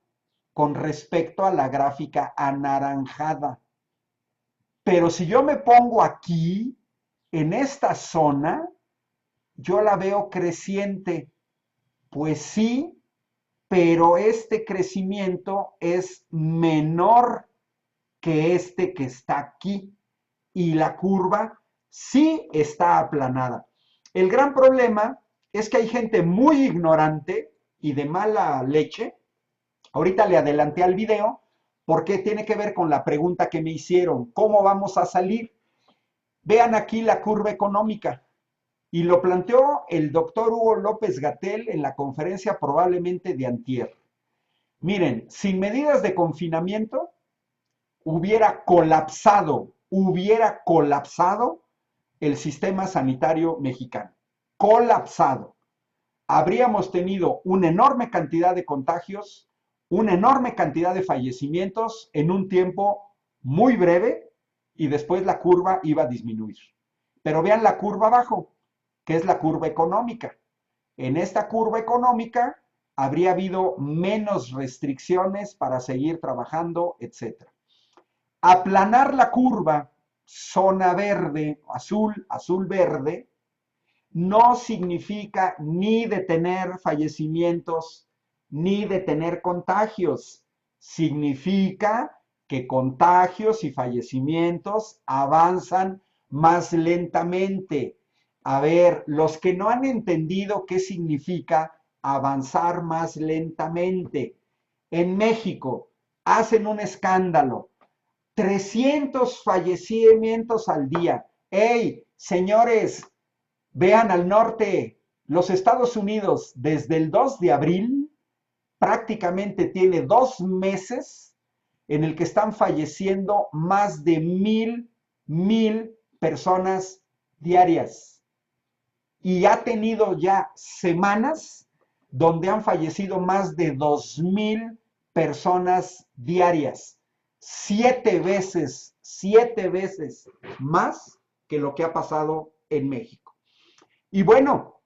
con respecto a la gráfica anaranjada. Pero si yo me pongo aquí, en esta zona, yo la veo creciente. Pues sí, pero este crecimiento es menor que este que está aquí. Y la curva sí está aplanada. El gran problema es que hay gente muy ignorante y de mala leche. Ahorita le adelanté al video porque tiene que ver con la pregunta que me hicieron. ¿Cómo vamos a salir? Vean aquí la curva económica. Y lo planteó el doctor Hugo López-Gatell en la conferencia probablemente de antier. Miren, sin medidas de confinamiento hubiera colapsado el sistema sanitario mexicano. Colapsado. Habríamos tenido una enorme cantidad de contagios, una enorme cantidad de fallecimientos en un tiempo muy breve y después la curva iba a disminuir. Pero vean la curva abajo, que es la curva económica. En esta curva económica habría habido menos restricciones para seguir trabajando, etc. Aplanar la curva, zona verde, azul, azul, verde, no significa ni detener fallecimientos, ni detener contagios. Significa que contagios y fallecimientos avanzan más lentamente. A ver, los que no han entendido qué significa avanzar más lentamente. En México hacen un escándalo. 300 fallecimientos al día. ¡Ey, señores! Vean al norte, los Estados Unidos desde el 2 de abril prácticamente tiene 2 meses en el que están falleciendo más de mil personas diarias. Y ha tenido ya semanas donde han fallecido más de 2,000 personas diarias. 7 veces más que lo que ha pasado en México. Y bueno,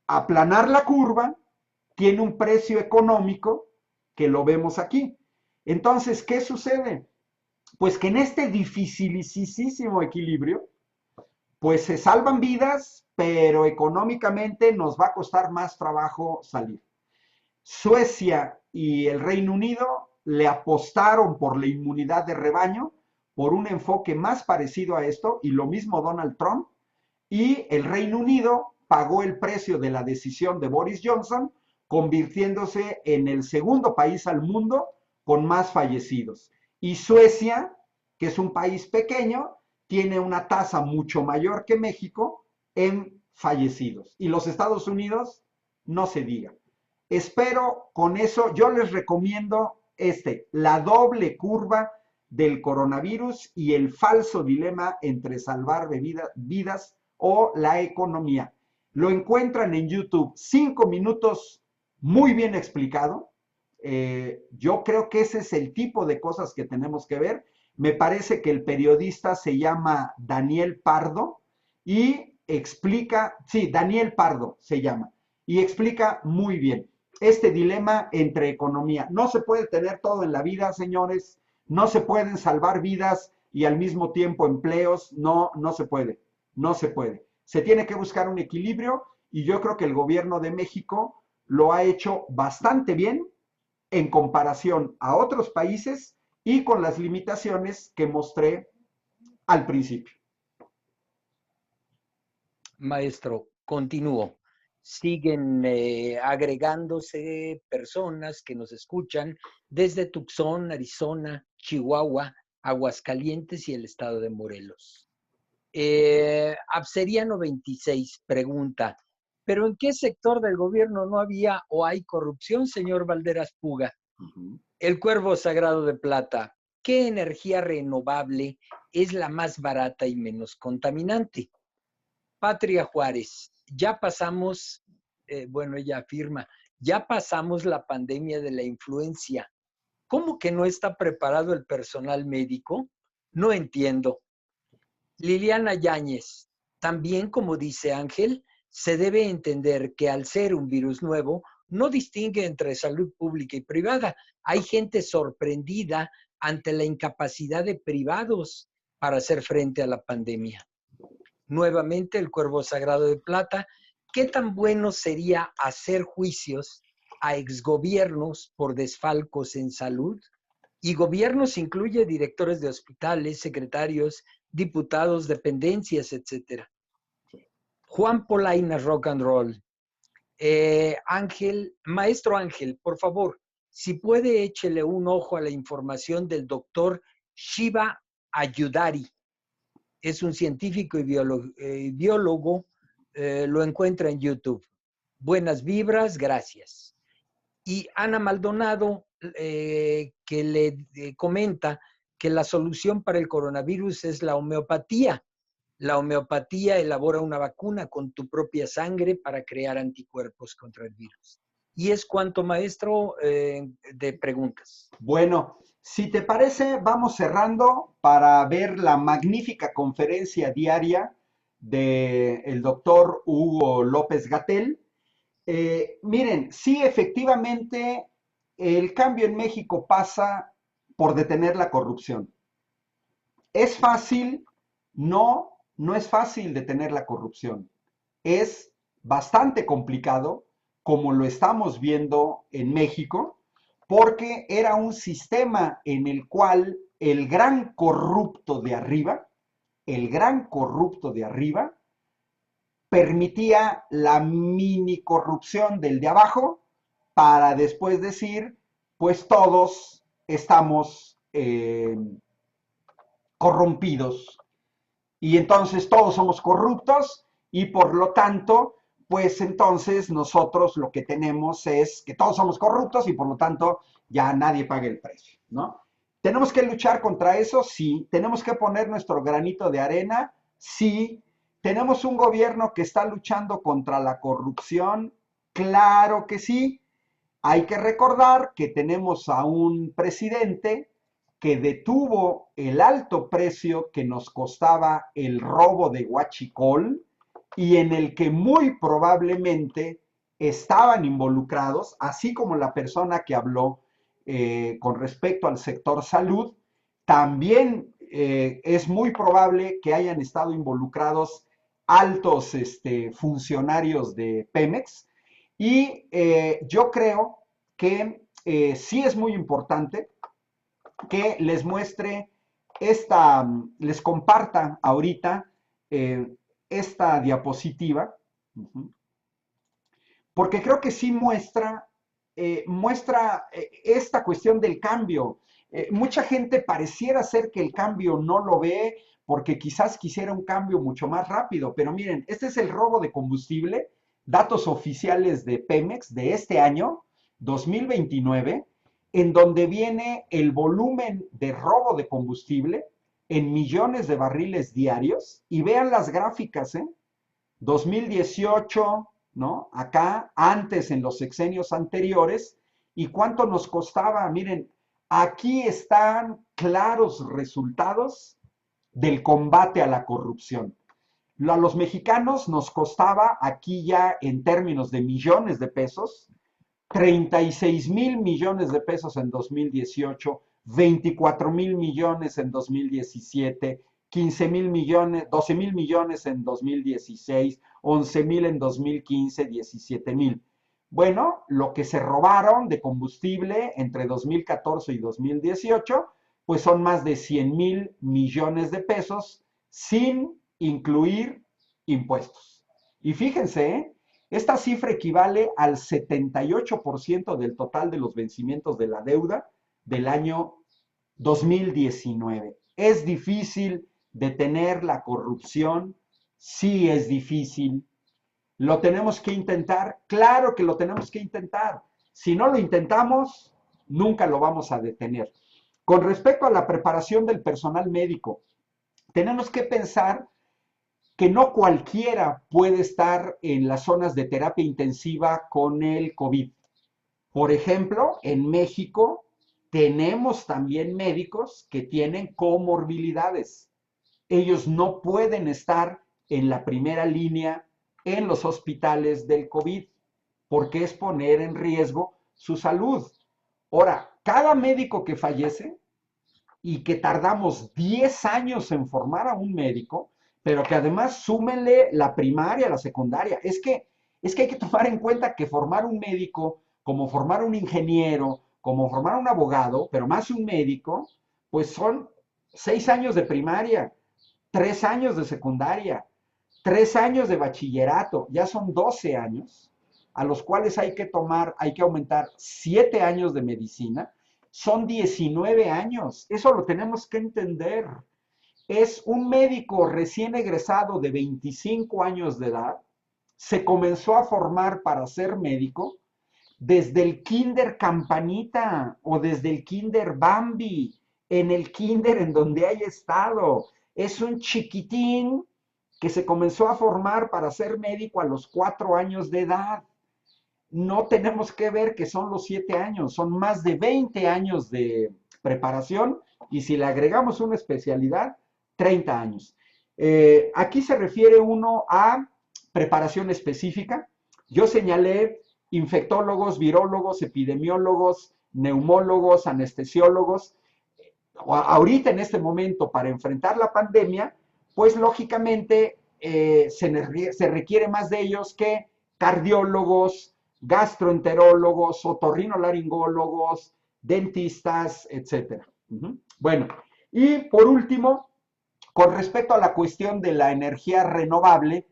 aplanar la curva tiene un precio económico que lo vemos aquí. Entonces, ¿qué sucede? Pues que en este dificilísimo equilibrio, pues se salvan vidas, pero económicamente nos va a costar más trabajo salir. Suecia y el Reino Unido le apostaron por la inmunidad de rebaño, por un enfoque más parecido a esto, y lo mismo Donald Trump, y el Reino Unido pagó el precio de la decisión de Boris Johnson, convirtiéndose en el segundo país al mundo con más fallecidos. Y Suecia, que es un país pequeño, tiene una tasa mucho mayor que México en fallecidos. Y los Estados Unidos, no se diga. Espero con eso, yo les recomiendo la doble curva del coronavirus y el falso dilema entre salvar vidas o la economía. Lo encuentran en YouTube, 5 minutos muy bien explicado. Yo creo que ese es el tipo de cosas que tenemos que ver. Me parece que el periodista se llama Daniel Pardo y explica, sí, Daniel Pardo se llama, y explica muy bien este dilema entre economía. No se puede tener todo en la vida, señores, no se pueden salvar vidas y al mismo tiempo empleos, no se puede, no se puede. Se tiene que buscar un equilibrio y yo creo que el gobierno de México lo ha hecho bastante bien en comparación a otros países y con las limitaciones que mostré al principio. Maestro, continúo. Siguen agregándose personas que nos escuchan desde Tucson, Arizona, Chihuahua, Aguascalientes y el estado de Morelos. Abseriano 26 pregunta, ¿pero en qué sector del gobierno no había o hay corrupción, señor Valderas Puga? El Cuervo Sagrado de Plata, ¿qué energía renovable es la más barata y menos contaminante? Patria Juárez, ya pasamos, bueno, ella afirma, ya pasamos la pandemia de la influencia. ¿Cómo que no está preparado el personal médico? No entiendo. Liliana Yáñez, también como dice Ángel, se debe entender que al ser un virus nuevo, no distingue entre salud pública y privada. Hay gente sorprendida ante la incapacidad de privados para hacer frente a la pandemia. Nuevamente, el Cuervo Sagrado de Plata, ¿qué tan bueno sería hacer juicios a exgobiernos por desfalcos en salud? Y gobiernos incluye directores de hospitales, secretarios, diputados, dependencias, etcétera. Juan Polaina Rock and Roll. Ángel, maestro Ángel, por favor, si puede, échele un ojo a la información del doctor Shiva Ayudari. Es un científico y biólogo, lo encuentra en YouTube. Buenas vibras, gracias. Y Ana Maldonado, que le comenta que la solución para el coronavirus es la homeopatía. La homeopatía elabora una vacuna con tu propia sangre para crear anticuerpos contra el virus. Y es cuanto, maestro, de preguntas. Bueno, si te parece, vamos cerrando para ver la magnífica conferencia diaria del doctor Hugo López-Gatell. Miren, sí, efectivamente, el cambio en México pasa por detener la corrupción. ¿Es fácil? No, no es fácil detener la corrupción. Es bastante complicado, como lo estamos viendo en México, porque era un sistema en el cual el gran corrupto de arriba, permitía la mini corrupción del de abajo para después decir, pues todos estamos corrompidos y entonces todos somos corruptos y por lo tanto, pues entonces nosotros lo que tenemos es que todos somos corruptos y por lo tanto ya nadie paga el precio, ¿no? ¿Tenemos que luchar contra eso? Sí. ¿Tenemos que poner nuestro granito de arena? Sí. ¿Tenemos un gobierno que está luchando contra la corrupción? Claro que sí. Hay que recordar que tenemos a un presidente que detuvo el alto precio que nos costaba el robo de Huachicol y en el que muy probablemente estaban involucrados, así como la persona que habló con respecto al sector salud, también es muy probable que hayan estado involucrados altos funcionarios de Pemex y yo creo que sí es muy importante que les muestre les comparta ahorita esta diapositiva, porque creo que sí muestra esta cuestión del cambio. Mucha gente pareciera ser que el cambio no lo ve porque quizás quisiera un cambio mucho más rápido, pero miren, este es el robo de combustible, datos oficiales de Pemex de este año, 2029, en donde viene el volumen de robo de combustible en millones de barriles diarios, y vean las gráficas, 2018, ¿no? Acá, antes en los sexenios anteriores, y cuánto nos costaba. Miren, aquí están claros resultados del combate a la corrupción. A los mexicanos nos costaba, aquí ya en términos de millones de pesos, 36,000 millones de pesos en 2018, 24,000 millones en 2017, 15,000 millones, 12,000 millones en 2016, 11,000 en 2015, 17,000. Bueno, lo que se robaron de combustible entre 2014 y 2018, pues son más de 100,000 millones de pesos sin incluir impuestos. Y fíjense, esta cifra equivale al 78% del total de los vencimientos de la deuda del año 2019. Es difícil detener la corrupción sí es difícil. ¿Lo tenemos que intentar? Claro que lo tenemos que intentar. Si no lo intentamos, nunca lo vamos a detener. Con respecto a la preparación del personal médico, tenemos que pensar que no cualquiera puede estar en las zonas de terapia intensiva con el COVID. Por ejemplo, en México tenemos también médicos que tienen comorbilidades. Ellos no pueden estar en la primera línea en los hospitales del COVID porque es poner en riesgo su salud. Ahora, cada médico que fallece y que tardamos 10 años en formar a un médico, pero que además súmenle la primaria, la secundaria. Es que hay que tomar en cuenta que formar un médico, como formar un ingeniero, como formar un abogado, pero más un médico, pues son 6 años de primaria, 3 años de secundaria, 3 años de bachillerato, ya son 12 años, a los cuales hay que aumentar 7 años de medicina, son 19 años, eso lo tenemos que entender. Es un médico recién egresado de 25 años de edad, se comenzó a formar para ser médico desde el kinder Campanita o desde el kinder Bambi, en el kinder en donde haya estado. Es un chiquitín que se comenzó a formar para ser médico a los 4 años de edad. No tenemos que ver que son los 7 años, son más de 20 años de preparación y si le agregamos una especialidad, 30 años. Aquí se refiere uno a preparación específica. Yo señalé infectólogos, virólogos, epidemiólogos, neumólogos, anestesiólogos. Ahorita en este momento para enfrentar la pandemia, pues lógicamente se requiere más de ellos que cardiólogos, gastroenterólogos, otorrinolaringólogos, dentistas, etcétera. Bueno, y por último, con respecto a la cuestión de la energía renovable,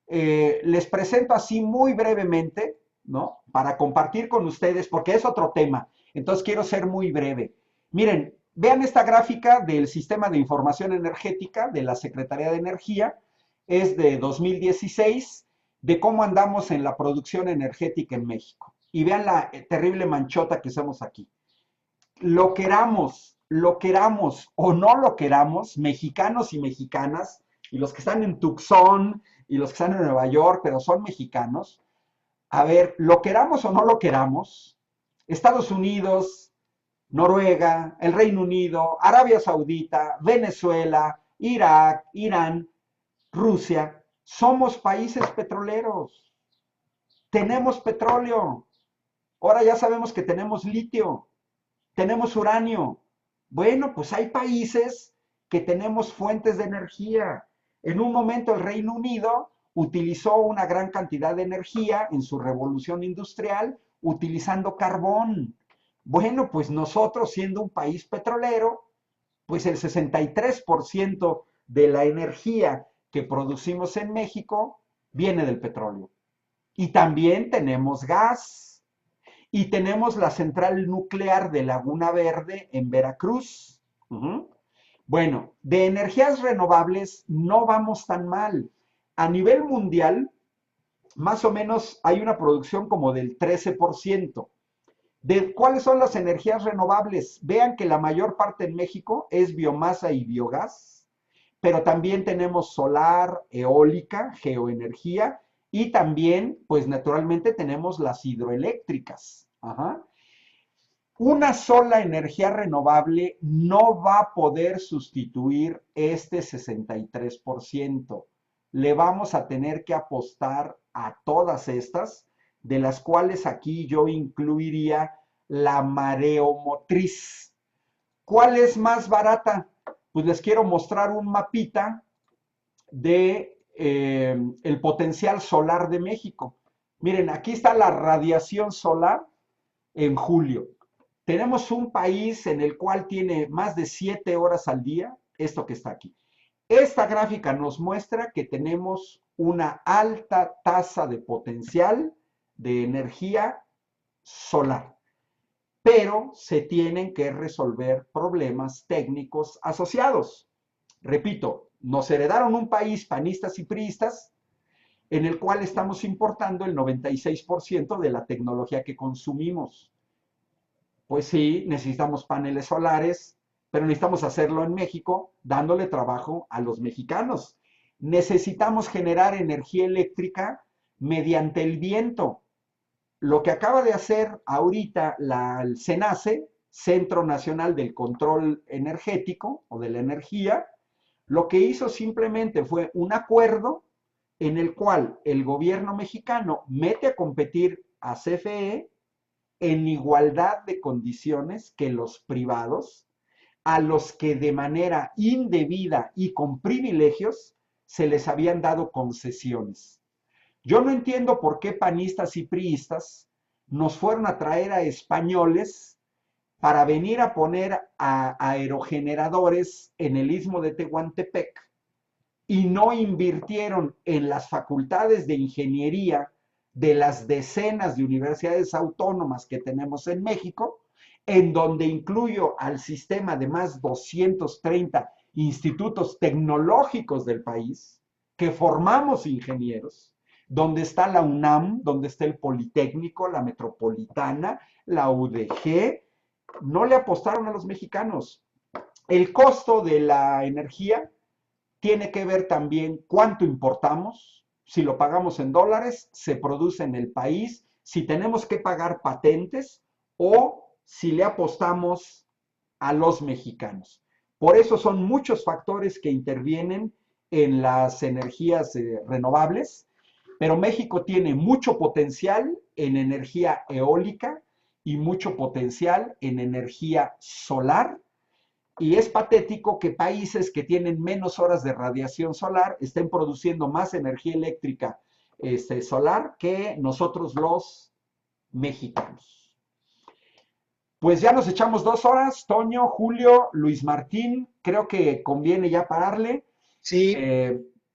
les presento así muy brevemente, ¿no? Para compartir con ustedes, porque es otro tema. Entonces quiero ser muy breve. Miren, vean esta gráfica del Sistema de Información Energética de la Secretaría de Energía. Es de 2016, de cómo andamos en la producción energética en México. Y vean la terrible manchota que hacemos aquí. Lo queramos o no lo queramos, mexicanos y mexicanas, y los que están en Tucson, y los que están en Nueva York, pero son mexicanos, a ver, lo queramos o no lo queramos, Estados Unidos, Noruega, el Reino Unido, Arabia Saudita, Venezuela, Irak, Irán, Rusia, somos países petroleros, tenemos petróleo, ahora ya sabemos que tenemos litio, tenemos uranio. Bueno, pues hay países que tenemos fuentes de energía. En un momento el Reino Unido utilizó una gran cantidad de energía en su revolución industrial utilizando carbón. Bueno, pues nosotros siendo un país petrolero, pues el 63% de la energía que producimos en México viene del petróleo. Y también tenemos gas. Y tenemos la central nuclear de Laguna Verde en Veracruz. Bueno, de energías renovables no vamos tan mal. A nivel mundial, más o menos hay una producción como del 13%. ¿De cuáles son las energías renovables? Vean que la mayor parte en México es biomasa y biogás, pero también tenemos solar, eólica, geoenergía y también, pues naturalmente tenemos las hidroeléctricas. Ajá. Una sola energía renovable no va a poder sustituir este 63%. Le vamos a tener que apostar a todas estas, de las cuales aquí yo incluiría la mareomotriz. ¿Cuál es más barata? Pues les quiero mostrar un mapita de el potencial solar de México. Miren, aquí está la radiación solar en julio. Tenemos un país en el cual tiene más de 7 horas al día, esto que está aquí. Esta gráfica nos muestra que tenemos una alta tasa de potencial de energía solar, pero se tienen que resolver problemas técnicos asociados. Repito, nos heredaron un país panistas y priistas en el cual estamos importando el 96% de la tecnología que consumimos. Pues sí, necesitamos paneles solares, pero necesitamos hacerlo en México, dándole trabajo a los mexicanos. Necesitamos generar energía eléctrica mediante el viento. Lo que acaba de hacer ahorita el CENACE, Centro Nacional del Control Energético o de la Energía, lo que hizo simplemente fue un acuerdo en el cual el gobierno mexicano mete a competir a CFE en igualdad de condiciones que los privados, a los que de manera indebida y con privilegios se les habían dado concesiones. Yo no entiendo por qué panistas y priistas nos fueron a traer a españoles para venir a poner a aerogeneradores en el istmo de Tehuantepec y no invirtieron en las facultades de ingeniería de las decenas de universidades autónomas que tenemos en México, en donde incluyo al sistema de más 230 institutos tecnológicos del país, que formamos ingenieros, donde está la UNAM, donde está el Politécnico, la Metropolitana, la UDG, no le apostaron a los mexicanos. El costo de la energía tiene que ver también cuánto importamos, si lo pagamos en dólares, se produce en el país, si tenemos que pagar patentes o si le apostamos a los mexicanos. Por eso son muchos factores que intervienen en las energías renovables, pero México tiene mucho potencial en energía eólica y mucho potencial en energía solar. Y es patético que países que tienen menos horas de radiación solar estén produciendo más energía eléctrica solar que nosotros los mexicanos. Pues ya nos echamos 2 horas, Toño, Julio, Luis Martín, creo que conviene ya pararle. Sí,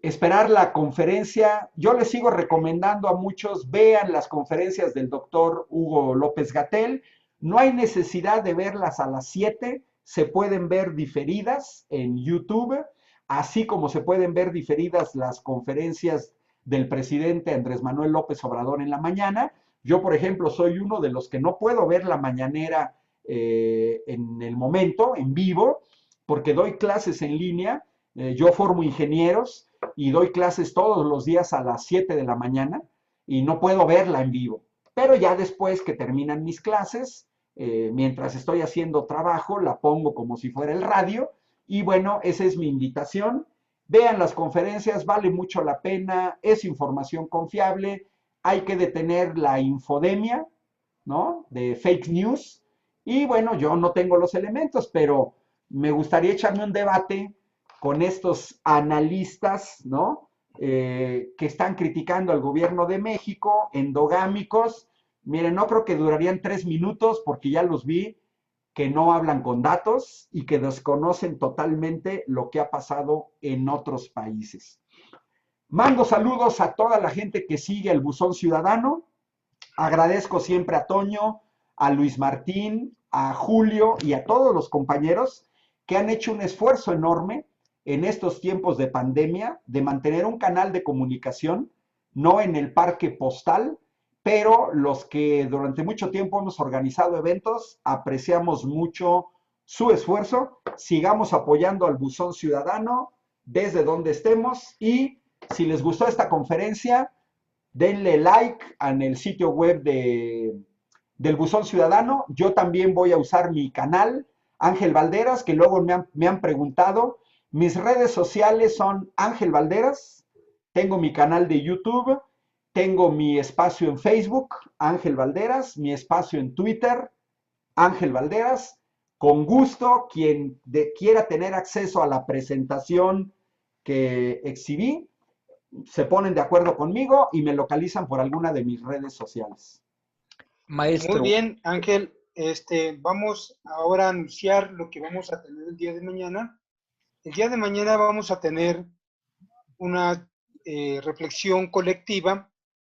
Esperar la conferencia. Yo les sigo recomendando a muchos, vean las conferencias del doctor Hugo López-Gatell. No hay necesidad de verlas a las 7, se pueden ver diferidas en YouTube, así como se pueden ver diferidas las conferencias del presidente Andrés Manuel López Obrador en la mañana. Yo, por ejemplo, soy uno de los que no puedo ver la mañanera en el momento, en vivo, porque doy clases en línea. Yo formo ingenieros y doy clases todos los días a las 7 de la mañana y no puedo verla en vivo. Pero ya después que terminan mis clases, mientras estoy haciendo trabajo, la pongo como si fuera el radio. Y bueno, esa es mi invitación. Vean las conferencias, vale mucho la pena, es información confiable. Hay que detener la infodemia, ¿no? De fake news. Y bueno, yo no tengo los elementos, pero me gustaría echarme un debate con estos analistas, ¿no? Que están criticando al gobierno de México, endogámicos. Miren, no creo que durarían 3 minutos porque ya los vi que no hablan con datos y que desconocen totalmente lo que ha pasado en otros países. Mando saludos a toda la gente que sigue el Buzón Ciudadano. Agradezco siempre a Toño, a Luis Martín, a Julio y a todos los compañeros que han hecho un esfuerzo enorme en estos tiempos de pandemia de mantener un canal de comunicación, no en el parque postal, pero los que durante mucho tiempo hemos organizado eventos, apreciamos mucho su esfuerzo. Sigamos apoyando al Buzón Ciudadano desde donde estemos y si les gustó esta conferencia, denle like en el sitio web del Buzón Ciudadano. Yo también voy a usar mi canal, Ángel Valderas, que luego me han preguntado. Mis redes sociales son Ángel Valderas, tengo mi canal de YouTube, tengo mi espacio en Facebook, Ángel Valderas, mi espacio en Twitter, Ángel Valderas. Con gusto, quien quiera tener acceso a la presentación que exhibí, se ponen de acuerdo conmigo y me localizan por alguna de mis redes sociales. Maestro. Muy bien, Ángel. Vamos ahora a anunciar lo que vamos a tener el día de mañana. El día de mañana vamos a tener una reflexión colectiva